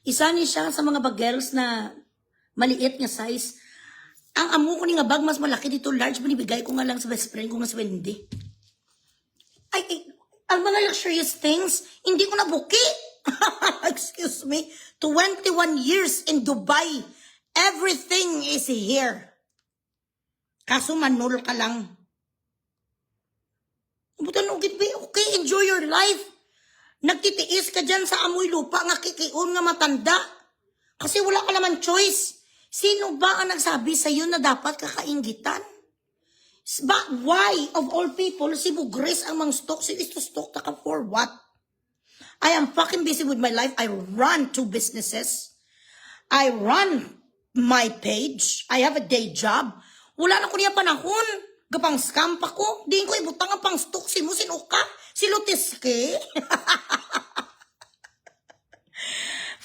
Isa ni siya sa mga bagels na maliit nga size. Ang amo ko ni nga bag, mas malaki dito, large, binibigay ko nga lang sa best friend ko nga si Wendy. Ang mga luxurious things, hindi ko nabuki. Excuse me. 21 years in Dubai. Everything is here. Kaso manul ka lang. Butan ugit ba, okay, enjoy your life. Nagtitiis ka dyan sa amoy lupa nga kikion nga matanda. Kasi wala ka naman choice. Sino ba ang nagsabi sa'yo na dapat kakaingitan? But why, of all people, si Bugres ang mang stalk? Si is to stalk ka for what? I am fucking busy with my life. I run 2 businesses. I run my page. I have a day job. Wala na ko niya panahon. Gapang scam pa ko. Di ko ibutang ang pang stalk si mo. Sino ka? Si Lutiske?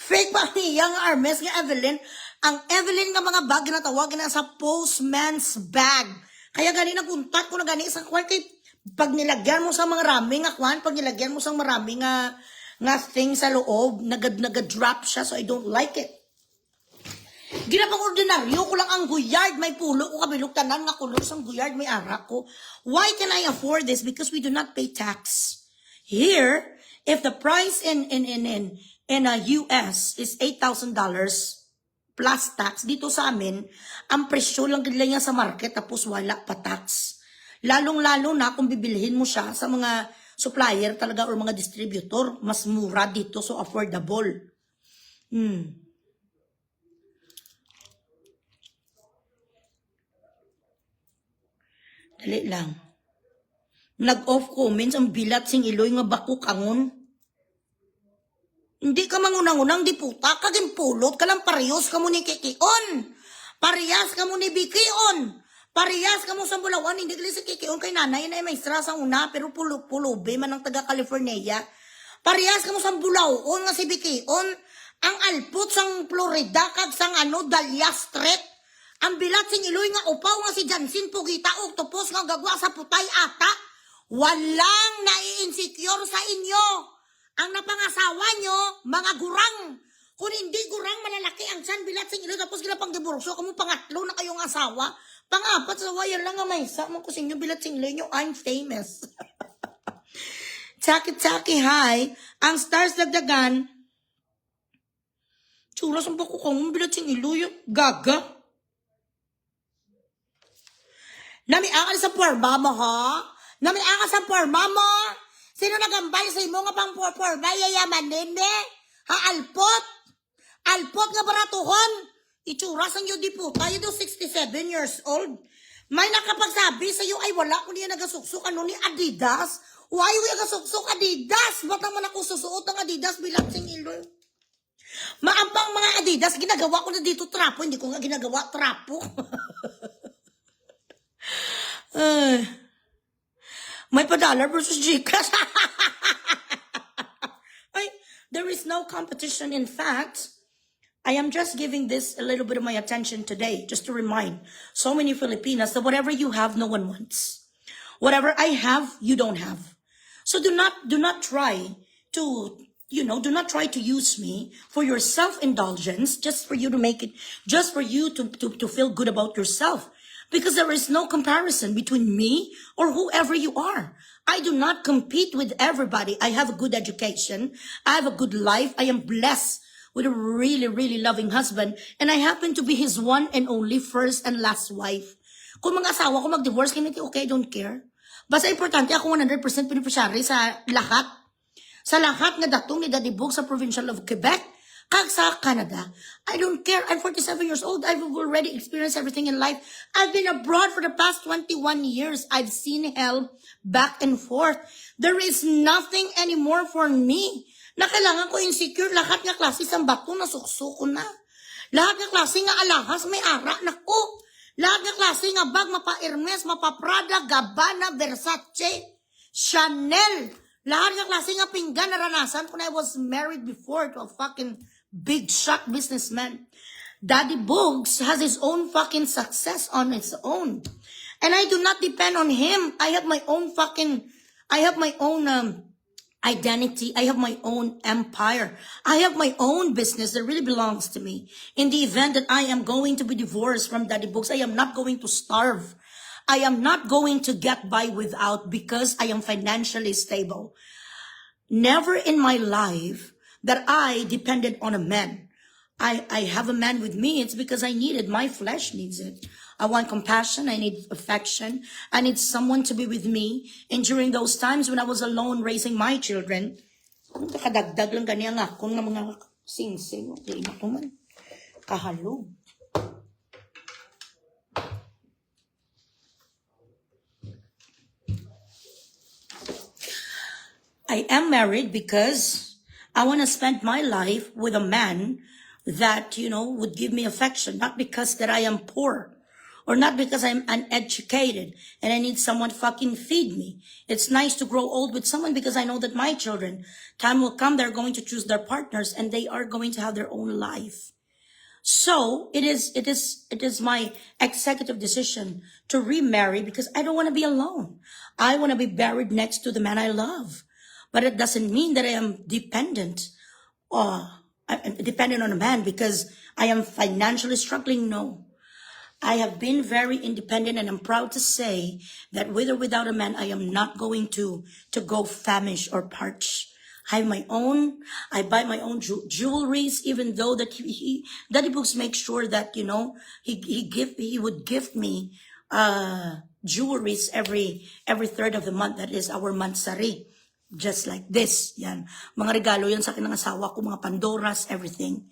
Fake pa niya nga Hermes nga Evelyn. Ang Evelyn nga mga bag na tawagin na sa postman's bag. Kaya gani naguntat ko na gani isang kwan kay pag nilagyan mo sa mga rami nga kwan, pag nilagyan mo sa marami nga thing sa loob, nagad-drop siya, so I don't like it. Ginapang ordinaryo ko lang ang guyard, may pulo ko kabilog tanan nga kulor sa guyard, may arak ko. Why can I afford this? Because we do not pay tax. Here, if the price in US is $8,000 plus tax, dito sa amin, ang presyo lang nila niya sa market tapos wala pa tax. Lalong-lalo na kung bibilhin mo siya sa mga supplier talaga or mga distributor, mas mura dito, so affordable. Dali lang. Nag-off comments ang bilat sing iloy nga bako kangon. Hindi ka mangunang-unang di puta, kaging pulot ka lang parehas ka mo ni Kikion. Parehas ka mo ni Bikion. Parehas ka mo sa Bulawan, hindi ka si Kikion kay nanay na may stress ang una, pero pulubi man ang taga California. Parehas ka mo sa Bulawan nga si Bikion. Ang alput sang Florida, kag sang Dahlia Street. Ang bilat sing iloy nga upaw nga si Jansin Pugita, octopus nga gagwa sa putay ata. Walang nai-insecure sa inyo. Ang napangasawa nyo, mga gurang. Kung hindi gurang, malalaki ang tiyan, bilat sing ilo, tapos gila pang diborsyo, kamo pangatlo na kayong asawa. Pang-apat, sa wayan lang nga may isa, mo ko sa inyo, bilat sing ilo nyo, I'm famous. Tsaki-tsaki, hi. Ang stars dagdagan, tsura sa bako kong, bilat sing ilo yung gaga. Namiakal sa porma mo, ha? Namiakal sa porma mo? Sino nagambay sa imo nga pang porbay yayaman nene? Ha, alpot? Alpot nga baratuhon? Itsura sang iyo di po. Tayo do 67 years old. May nakapagsabi sa iyo ay wala ko niya nagasuksok ano ni Adidas. Why we nagasuksok Adidas? Ba't naman ako susuot ng Adidas bilang sing ilo? Maampang mga Adidas, ginagawa ko na dito trapo. Hindi ko nga ginagawa trapo. May pa-dollar versus Gcash. There is no competition. In fact, I am just giving this a little bit of my attention today, just to remind so many Filipinas that whatever you have, no one wants. Whatever I have, you don't have. So do not try to, do not try to use me for your self-indulgence, just for you to make it, just for you to feel good about yourself. Because there is no comparison between me or whoever you are. I do not compete with everybody. I have a good education. I have a good life. I am blessed with a really, really loving husband. And I happen to be his one and only first and last wife. Kung mga asawa ko mag-divorce, okay, I don't care. Basta importante ako 100% beneficiary sa lahat. Sa lahat nga datong ni Daddy Bug sa Provincial of Quebec. Kag sa Canada, I don't care. I'm 47 years old. I've already experienced everything in life. I've been abroad for the past 21 years. I've seen hell back and forth. There is nothing anymore for me na kailangan ko insecure. Lahat nga klase sa bato na suksuko na. Lahat nga klase nga alahas may ara na ko. Lahat nga klase nga bag mapa Hermes, mapa Prada, Gabbana, Versace, Chanel. Lahat nga klase nga pinggan naranasan ko na I was married before to a fucking big shot businessman. Daddy Bugs has his own fucking success on its own. And I do not depend on him. I have my own identity. I have my own empire. I have my own business that really belongs to me. In the event that I am going to be divorced from Daddy Bugs, I am not going to starve. I am not going to get by without because I am financially stable. Never in my life that I depended on a man. I have a man with me. It's because I need it. My flesh needs it. I want compassion. I need affection. I need someone to be with me. And during those times when I was alone raising my children, nakadagdag lang ganyan nga kung nga mga sing-sing. Okay, ito man. Kahalo. I am married because I want to spend my life with a man that, would give me affection, not because that I am poor or not because I'm uneducated and I need someone to fucking feed me. It's nice to grow old with someone because I know that my children, time will come, they're going to choose their partners and they are going to have their own life. So it is my executive decision to remarry because I don't want to be alone. I want to be buried next to the man I love. But it doesn't mean that I am dependent I'm dependent on a man because I am financially struggling. No. I have been very independent and I'm proud to say that with or without a man, I am not going to go famished or parched. I have my own, I buy my own jewelries, even though that Daddy Books makes sure that, he would gift me, jewelries every third of the month. That is our mansari. Just like this. Yan. Mga regalo yan sa akin ng asawa ko, mga Pandoras, everything.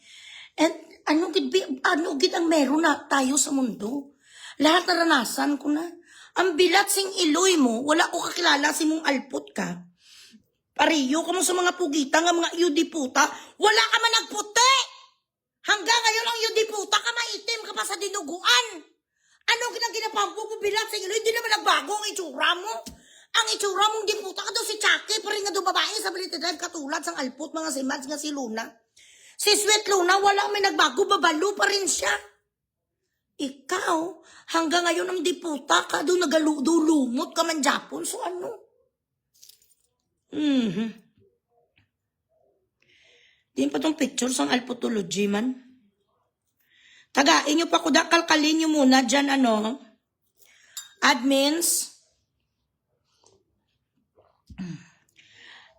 And ano gid ang meron na tayo sa mundo? Lahat naranasan ko na. Ang bilat sing iloy mo, wala ko kakilala si mong alpot ka. Pariyo ka mo sa mga pugita nga mga yudi puta, wala ka man nagputi. Hanggang ngayon ang yudi puta ka maitim ka pa sa dinuguan. Ano ginapampo mo bilat sing iloy? Hindi naman nagbago ang itsura mo. Ang itsura mong di puta ka daw si Chucky, pa rin nga daw babae sa Balita Drive katulad sang alpot mga si Mads nga si Luna. Si Sweet Luna, wala may nagbago, babalo pa rin siya. Ikaw, hanggang ngayon ang di puta ka, doon nagalulumot ka man Japon, so ano? Di pa tong picture sang alpotology man. Tagain nyo pa ko da, kalkalin nyo muna dyan admins.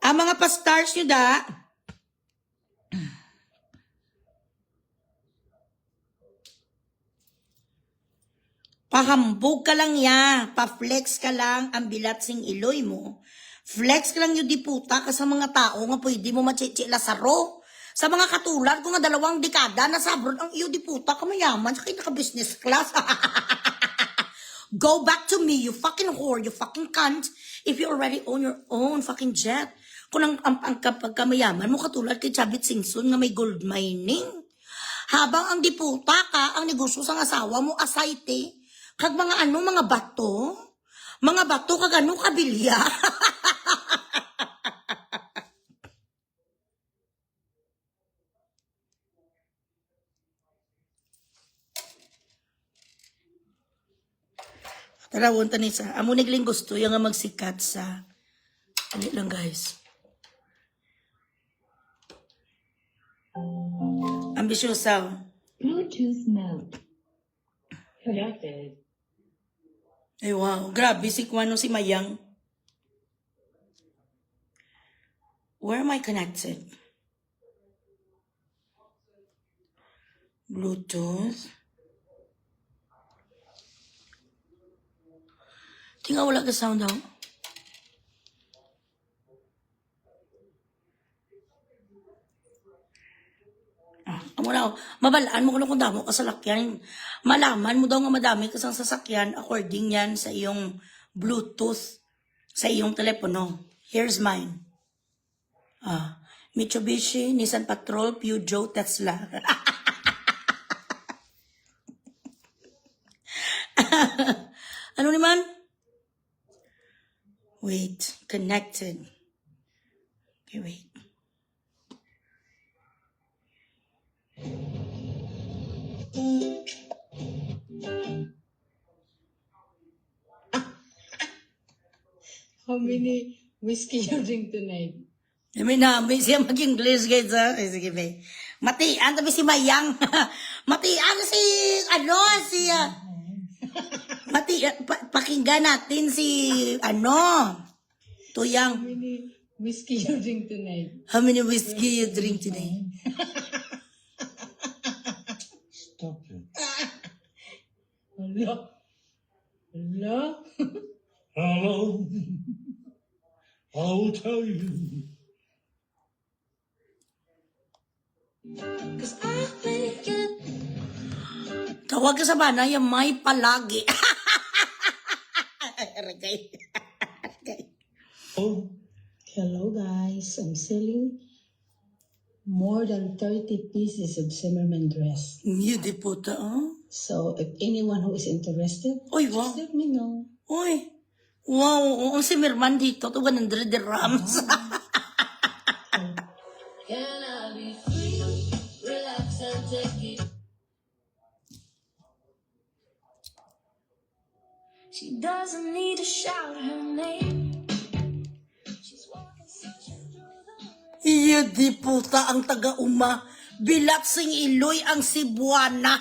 Ang mga pa-stars nyo da, pahambog ka lang ya, pa-flex ka lang ang bilat sing iloy mo. Flex ka lang yung diputa ka sa mga tao nga pwede mo machichi lasaro. Sa mga katulad ko nga 2 dekada nasa abroad ang iyo diputa ka mayaman sa kita ka business class. Go back to me, you fucking whore, you fucking cunt. If you already own your own fucking jet. Kung ang pagkamayaman mo katulad kay Chavit Singson nga may gold mining. Habang ang diputa ka, ang negosyo sa asawa mo, asayte, kag mga mga bato kag kabilya. Tarawon tanisa, amo nigling gusto yung nga magsikat sa, ali lang guys. Ambisyosa. Bluetooth mode. Connected. Ay wow, grabe si Kwano si Mayang. Where am I connected? Bluetooth. Tingnan wala ka sound daw. Mabalaan mo kung damo ka sa lakyan. Malaman mo daw nga madami ka sa sasakyan according yan sa iyong Bluetooth sa iyong telepono. Here's mine. Mitsubishi, Nissan Patrol, Peugeot, Tesla. Ano naman? Wait, connected. Okay, wait. How many whiskey you drink tonight? May siya mag-English guys ha. Ay, sige be. Matian tabi si Mayang. Matian pakinggan natin si Tuyang. How many whiskey you drink tonight? How many whiskey you drink today? Stop it. All Hello. Hello. Hello. I will tell you. Tawag ka sa bana, yung may palagi. Ragay. Oh, Hello guys, I'm selling more than 30 pieces of Zimmerman dress. Hindi po ta, oh. So if anyone who is interested, Uy, wow. just let me know. Uy. Wow, ang si Mirman dito, to 100 dirhams. She doesn't need to shout her name. She's walking such through the Iya di puta ang taga-uma. Bilatsing Iloy ang Cebuana.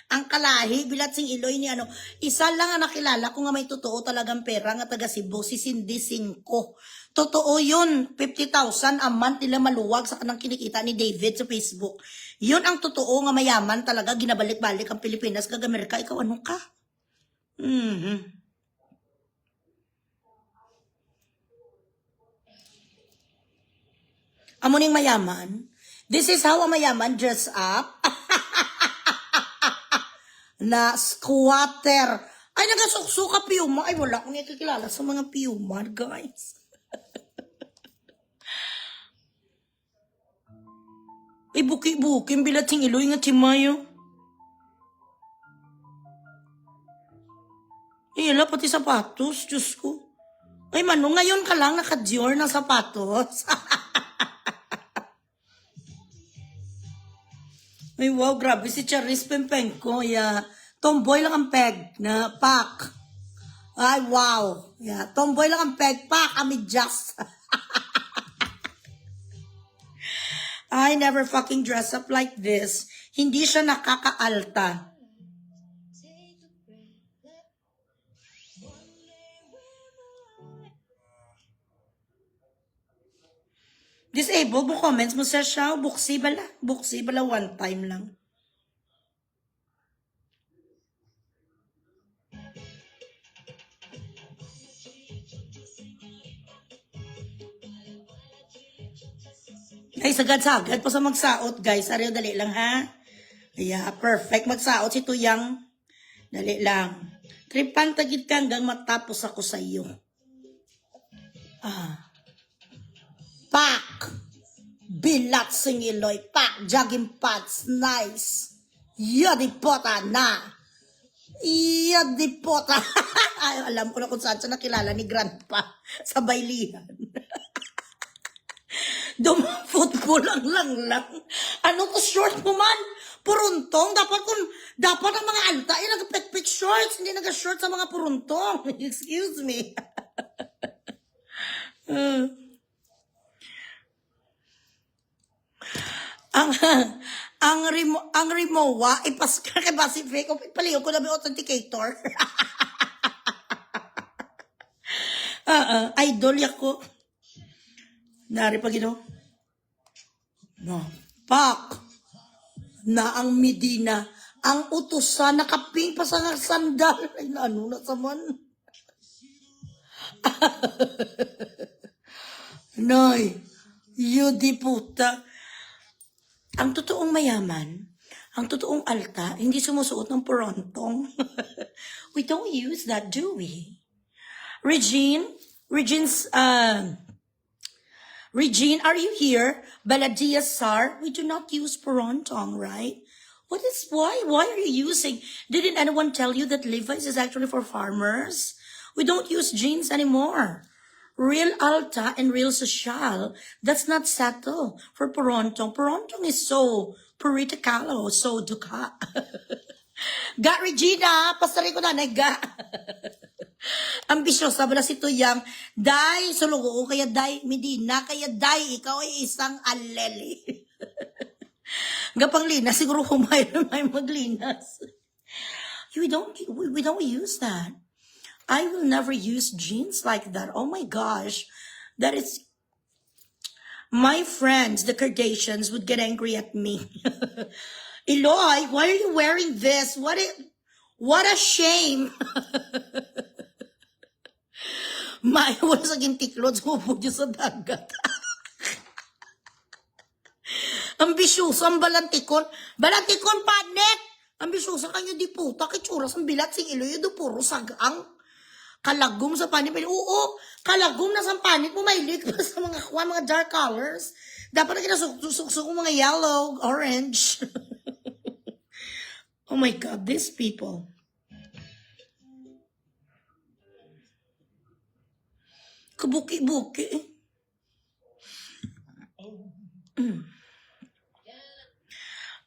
Ang kalahi, Bilatsing Iloy ni ano. Isa lang ang nakilala ko nga may totoo talagang pera nga taga Cebu, si Cindy Cinco. Totoo yun, 50,000 a month nila maluwag sa kanang kinikita ni David sa Facebook. Yun ang totoo nga mayaman talaga, ginabalik-balik ang Pilipinas kag Amerika. Ikaw ano ka? Amo ning mayaman. This is how a mayaman dress up. Na squatter. Ay, nagasuksuka piyuma. Ay, wala akong nakikilala sa mga piyuma, guys. Ay, buki-buki. Bilatsing Iloy nga timayo. Ay, ala, pati sapatos. Diyos ko. Ay, Mano, ngayon ka lang naka-Dior na sapatos. Ay, wow, grabe si Charis Pempenko. Yeah. Tomboy lang ang peg na pak. Ay, wow. Yeah. Tomboy lang ang peg, pak, amidyas. I never fucking dress up like this. Hindi siya nakakaalta. Disabled mo comments mo sa siya. Buksi bala. Buksi bala one time lang. Ay, sagad-sagad pa sa magsaot, guys. Ariyo, dali lang, ha? Yeah, perfect. Magsaot si Tuyang. Dali lang. Tripan tagid ka hanggang matapos ako sa iyo. Pak! Bilatsing Iloy. Pak! Jogging pants. Nice. Yadipota na. Yadipota. Ay, alam ko na kung saan siya nakilala ni Grandpa sa baylihan. Football lang. Ano to short mo man? Puruntong. Dapat ang mga alta ay nag-pick shorts. Hindi nag-short sa mga puruntong. Excuse me. Ang Rimowa ipaskar kay Pacific. Paliw ko na may authenticator. Idol ako. Nari pa gino. No. Pak. Na ang Medina. Ang utusan. Nakaping pa sa sandal. Ay, ano na saman. Noy. Yudi puta. Ang totoong mayaman, ang totoong alta, hindi sumusuot ng porontong. We don't use that, do we? Regine, are you here? Baladia Sar, we do not use porontong, right? Why are you using? Didn't anyone tell you that Levi's is actually for farmers? We don't use jeans anymore. Real alta and real social, that's not settle for porontong. Porontong is so politicalo, so duka. Ga Regina, pasari ko na, ga. Ambisyosa ba na si Tuyang? Day, sulugo kaya Day, Medina, kaya Day, ikaw ay isang aleli. Gapang linas, siguro may maglinas. We don't use that. I will never use jeans like that. Oh my gosh. That is... My friends, the Kardashians, would get angry at me. Eloy, why are you wearing this? What a shame. May wala sa gintiklod, sumupod yun sa dagat. Ambisyoso ang balantikon. Balantikon, panet! Ambisyoso kanyo di puta, kitsuras ang bilat sing Eloy, do puro sagang. Kalagom sa panit. Oo, kalagom na sa panit mo, may lit sa mga dark colors. Dapat na kinasuksok mga yellow, orange. Oh my God, these people. Kabuki-buki.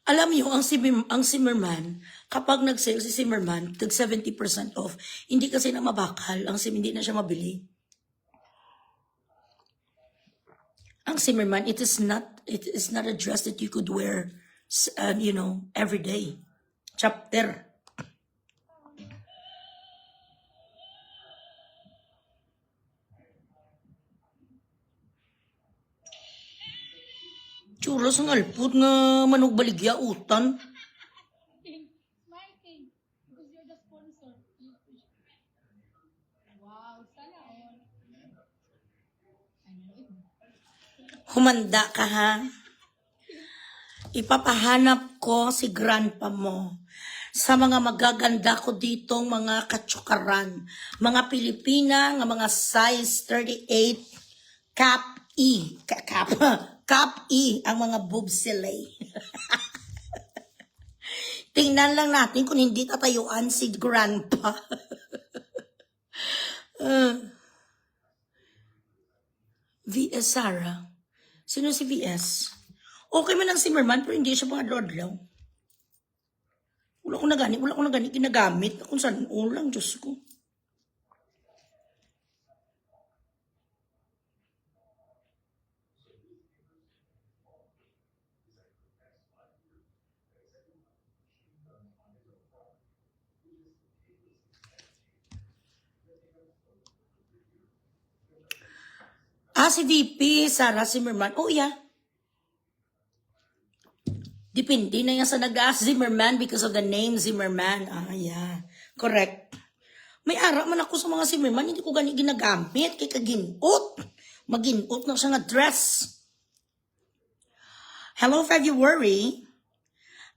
Alam niyo, ang Zimmerman, kapag nag-sale si Zimmerman, tag 70% off, hindi kasi na mabakal, hindi na siya mabili. Ang Zimmerman, it is not a dress that you could wear, every day. Chapter. Churros ng alput nga manog baligya utan. Humanda ka ha? Ipapahanap ko si grandpa mo sa mga magaganda ko ditong mga katsukaran. Mga Pilipina nga mga size 38 cap E. Cap E ang mga boobsilay. Tingnan lang natin kung hindi tatayuan si grandpa. VS Sarah. Sino si VS? Okay man ang Zimmerman pero hindi siya mga adlaw. Wala ko na gani ginagamit. Kung saan lang, Diyos ko. Si VP, Sarah Zimmerman. Oh, yeah. Depende na yan sa nag-ask Zimmerman because of the name Zimmerman. Yeah. Correct. May ara man ako sa mga Zimmerman, hindi ko gani ginagamit. Kaya kaginot. Maginot na siya nga dress. Hello, February.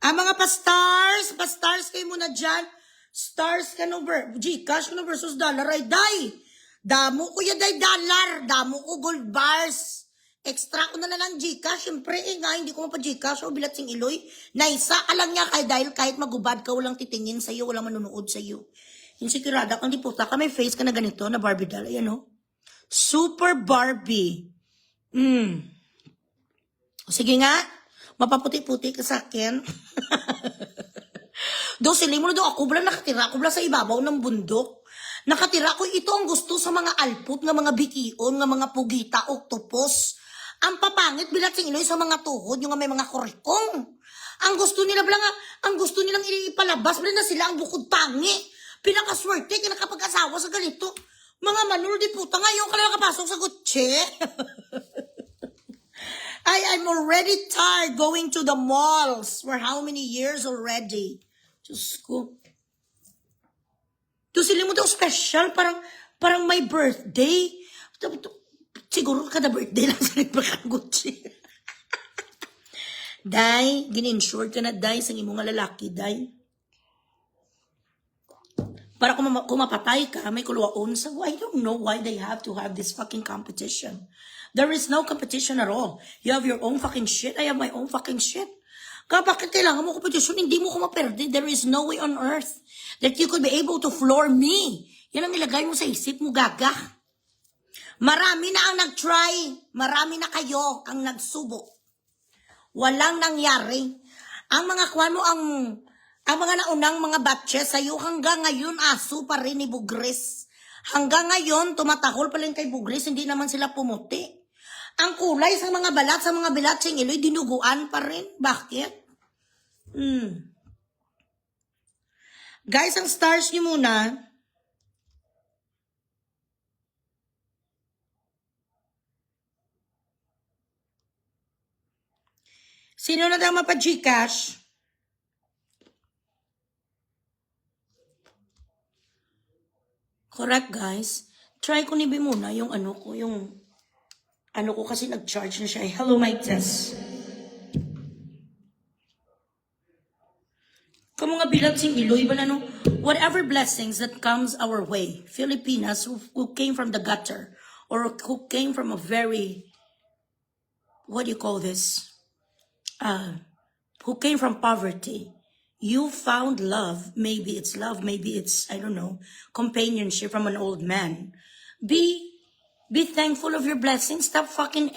Mga pa-stars kayo muna dyan. Stars ka no, Gcash ka no versus dollar ay day. Damo ko ya day dollar, damo ko gold bars. Extra ko na lang Gcash. Siyempre, nga, hindi ko pa Gcash o bilat sing Eloy. Naisa ka lang niya kay dahil kahit magubad ka, walang titingin sa'yo, walang manunood sa'yo. Insikirada kang di puta ka, may face ka na ganito, na Barbie doll. Ayan o. Super Barbie. Sige nga, mapaputi-puti ka sa akin. Do, siling mo na do, ako nakatira sa ibabaw ng bundok. Nakatira ko, ito ang gusto sa mga alput, nga mga bikion, nga mga pugita, octopus. Ang papangit bilat sing Eloy sa mga tuhod, yung may mga kurikong. Ang gusto nilang ipalabas, na sila ang bukod tangi. Pinakaswerte, kinakapag-asawa sa ganito. Mga manul di puta, ngayon ka lang nakapasok sa Gucci. I'm already tired going to the malls for how many years already? Diyos ko. Doon sila mo daw special, parang may birthday. Siguro kada birthday lang sa nagpakang Gucci. Day, gin-insure ka na, Day, sa imong nga lalaki, Day. Para kung mapatay ka, may kuluwaon sa, I don't know why they have to have this fucking competition. There is no competition at all. You have your own fucking shit. I have my own fucking shit. Kaya bakit kailangan mo competition? Hindi mo ko maperde. There is no way on earth that you could be able to floor me. Yan ang ilagay mo sa isip mo, gaga. Marami na ang nag-try. Marami na kayo ang nagsubok. Walang nangyari. Ang mga kwan mo, ang mga naunang mga batches sa'yo, hanggang ngayon, aso pa rin ni Bugres. Hanggang ngayon, tumatahol pa rin kay Bugres, hindi naman sila pumuti. Ang kulay sa mga balat sing Eloy, dinuguan pa rin. Bakit? Guys, ang stars nyo muna. Sino na daw mapa-Gcash? Correct, guys. Try ko ni muna yung ano ko kasi nag-charge na siya. Hello, Mike Tess. Kamu nga bilang sing Iloy ba na no? Whatever blessings that comes our way, Filipinas who came from the gutter or who came from a very, what do you call this? Who came from poverty. You found love, maybe it's, I don't know, companionship from an old man. Be thankful of your blessings. Stop fucking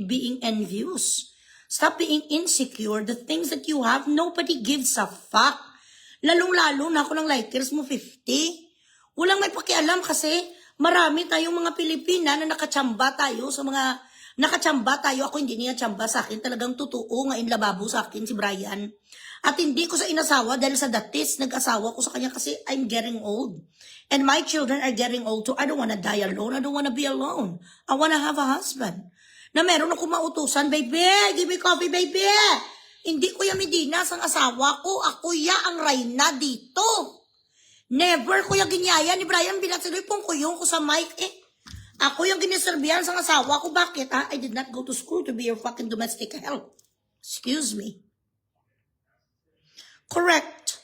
being envious. Stop being insecure. The things that you have, nobody gives a fuck. Lalong-lalo na ako ng likers mo 50. Walang may pakialam kasi marami tayong mga Pilipina na nakachamba tayo sa mga nakachamba tayo. Ako hindi niya chamba sa akin. Talagang totoo nga inlababo sa akin si Brian. At hindi ko sa inasawa dahil sa datis, nag-asawa ko sa kanya kasi I'm getting old. And my children are getting old too. I don't wanna die alone. I don't wanna be alone. I wanna have a husband. Na meron ako mautusan, baby, give me coffee, baby. Hindi ko yung Medinas ang asawa ko. Ako ya ang Reyna dito. Never ko yung ginyaya ni Brian Binatsuloy pong kuyong ko sa mic Ako yung giniserbihan sa asawa ko. Bakit ha? I did not go to school to be your fucking domestic help. Excuse me. Correct.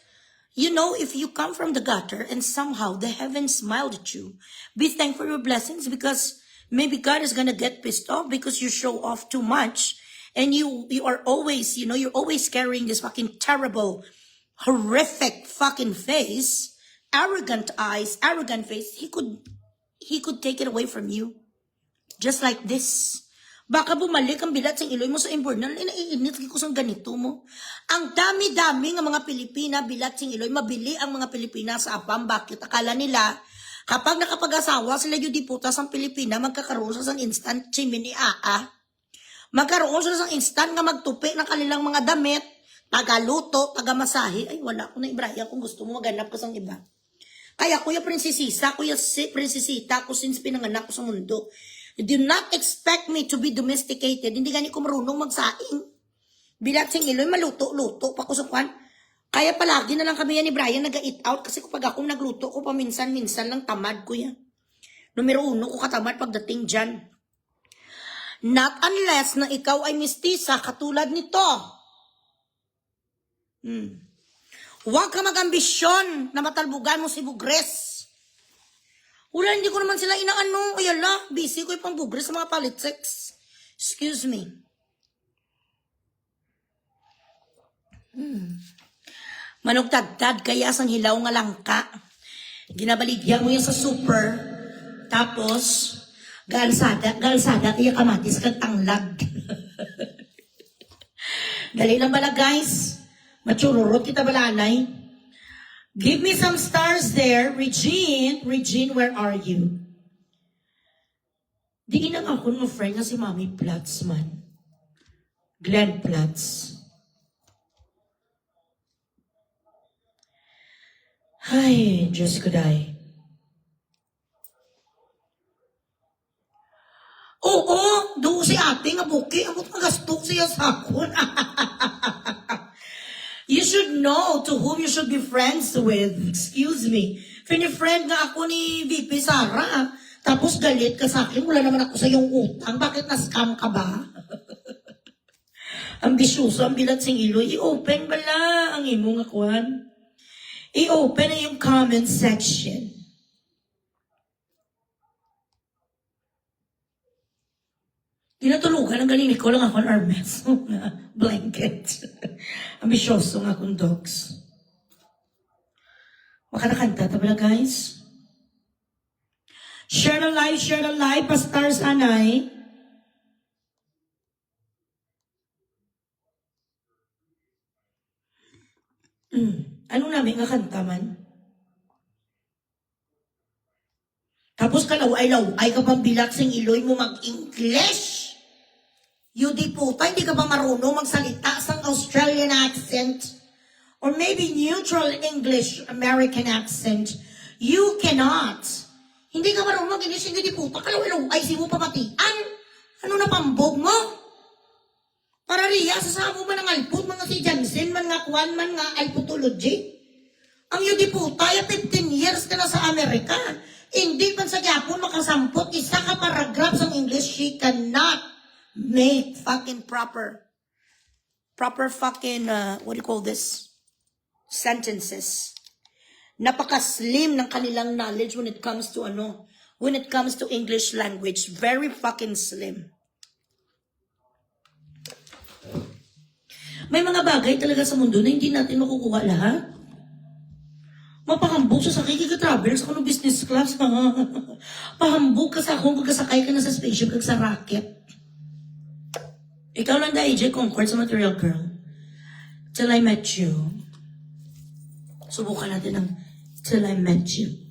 You know, if you come from the gutter and somehow the heavens smiled at you, be thankful for your blessings because maybe God is gonna get pissed off because you show off too much and you are always, you're always carrying this fucking terrible, horrific fucking face, arrogant eyes, arrogant face. He could take it away from you. Just like this. Baka bumalik ang bilat sa iloy mo sa imbornal. Naiinit ko sa ganito mo. Ang dami-dami ng mga Pilipina, bilat sa iloy, mabili ang mga Pilipina sa apam. Bakit? Akala nila, kapag nakapag-asawa sila yung diputas ang Pilipina, magkakaroon sa instant chimney Magkaroon sila sa instant nga magtupi ng kanilang mga damit, tagaluto, tagamasahe. Ay, wala ko na Ibrahim kung gusto mo maganap ka sa iba. Kaya kuya prinsesita, kuya prinsesita, ko since pinanganak ko sa mundo. You do not expect me to be domesticated. Hindi gani ko marunong magsaing. Bilat sing iloy, maluto-luto pa ko sa kwan. Kaya palagi na lang kami yan ni Brian nag-eat out kasi kapag ako nagluto ko paminsan-minsan lang tamad ko yan. Numero 1 ko katamad pagdating dyan. Not unless na ikaw ay mistisa katulad nito. Huwag ka mag-ambisyon na matalbugan mo si Bugres. Wala, hindi ko naman sila inaano. Ayala, busy ko yung pang Bugres sa mga politics. Excuse me. Manok tagtad kaya sang hilaw nga langka. Ginabaligyan mo yan sa super. Tapos, galsada kaya kamatis kag tanglag. Dali lang bala guys. Machururot kita balanay. Give me some stars there. Regine, where are you? Di inang ako ng friend nga si Mami Platz man. Glenn Platz. Ay, Diyos ko dahi. Oo, doon si ate nga buki. Amot magastok siya sa akon. You should know to whom you should be friends with. Excuse me. Fini-friend nga ako ni VP Sara. Tapos galit ka sa akin. Wala naman ako sa iyong utang. Bakit na-scam ka ba? Ambisyoso ang bilat sing iloy. I-open bala ang imong akuan. I-open na yung comment section. Tinatulugan ang galing ko lang ako ng Hermes. Blanket. Ambisyoso nga akong dogs. Makanakanta ta pala guys. Share the live. Pa-stars anay. Anong namin nga kanta man? Tapos kalaway-laway ka pang bilat sing iloy mo mag-English. You di puta, hindi ka ba marunong magsalita sa Australian accent? Or maybe neutral English, American accent. You cannot. Hindi ka marunong mag-English, hindi di puta. Kalaway-laway, si mo papatian. Ano na pambog mo? Para riya, sasamo man ang alput, mga si Jansen, man nga kwan, man nga alputology. Ang yun di puta, 15 years ka na sa Amerika. Hindi man sa gyapon makasampot isa ka paragraph sa English, she cannot make fucking proper fucking what do you call this? Sentences. Napaka-slim ng kanilang knowledge when it comes to English language. Very fucking slim. May mga bagay talaga sa mundo na hindi natin makukuha lahat. Mapahambog sa sakay ka travel sa kuno business class. Pahambog ka sa akong pagkasakay ka na sa spaceship kag sa rocket. Ikaw lang da AJ Concord sa Material Girl. Till I Met You. Subukan natin ng Till I Met You.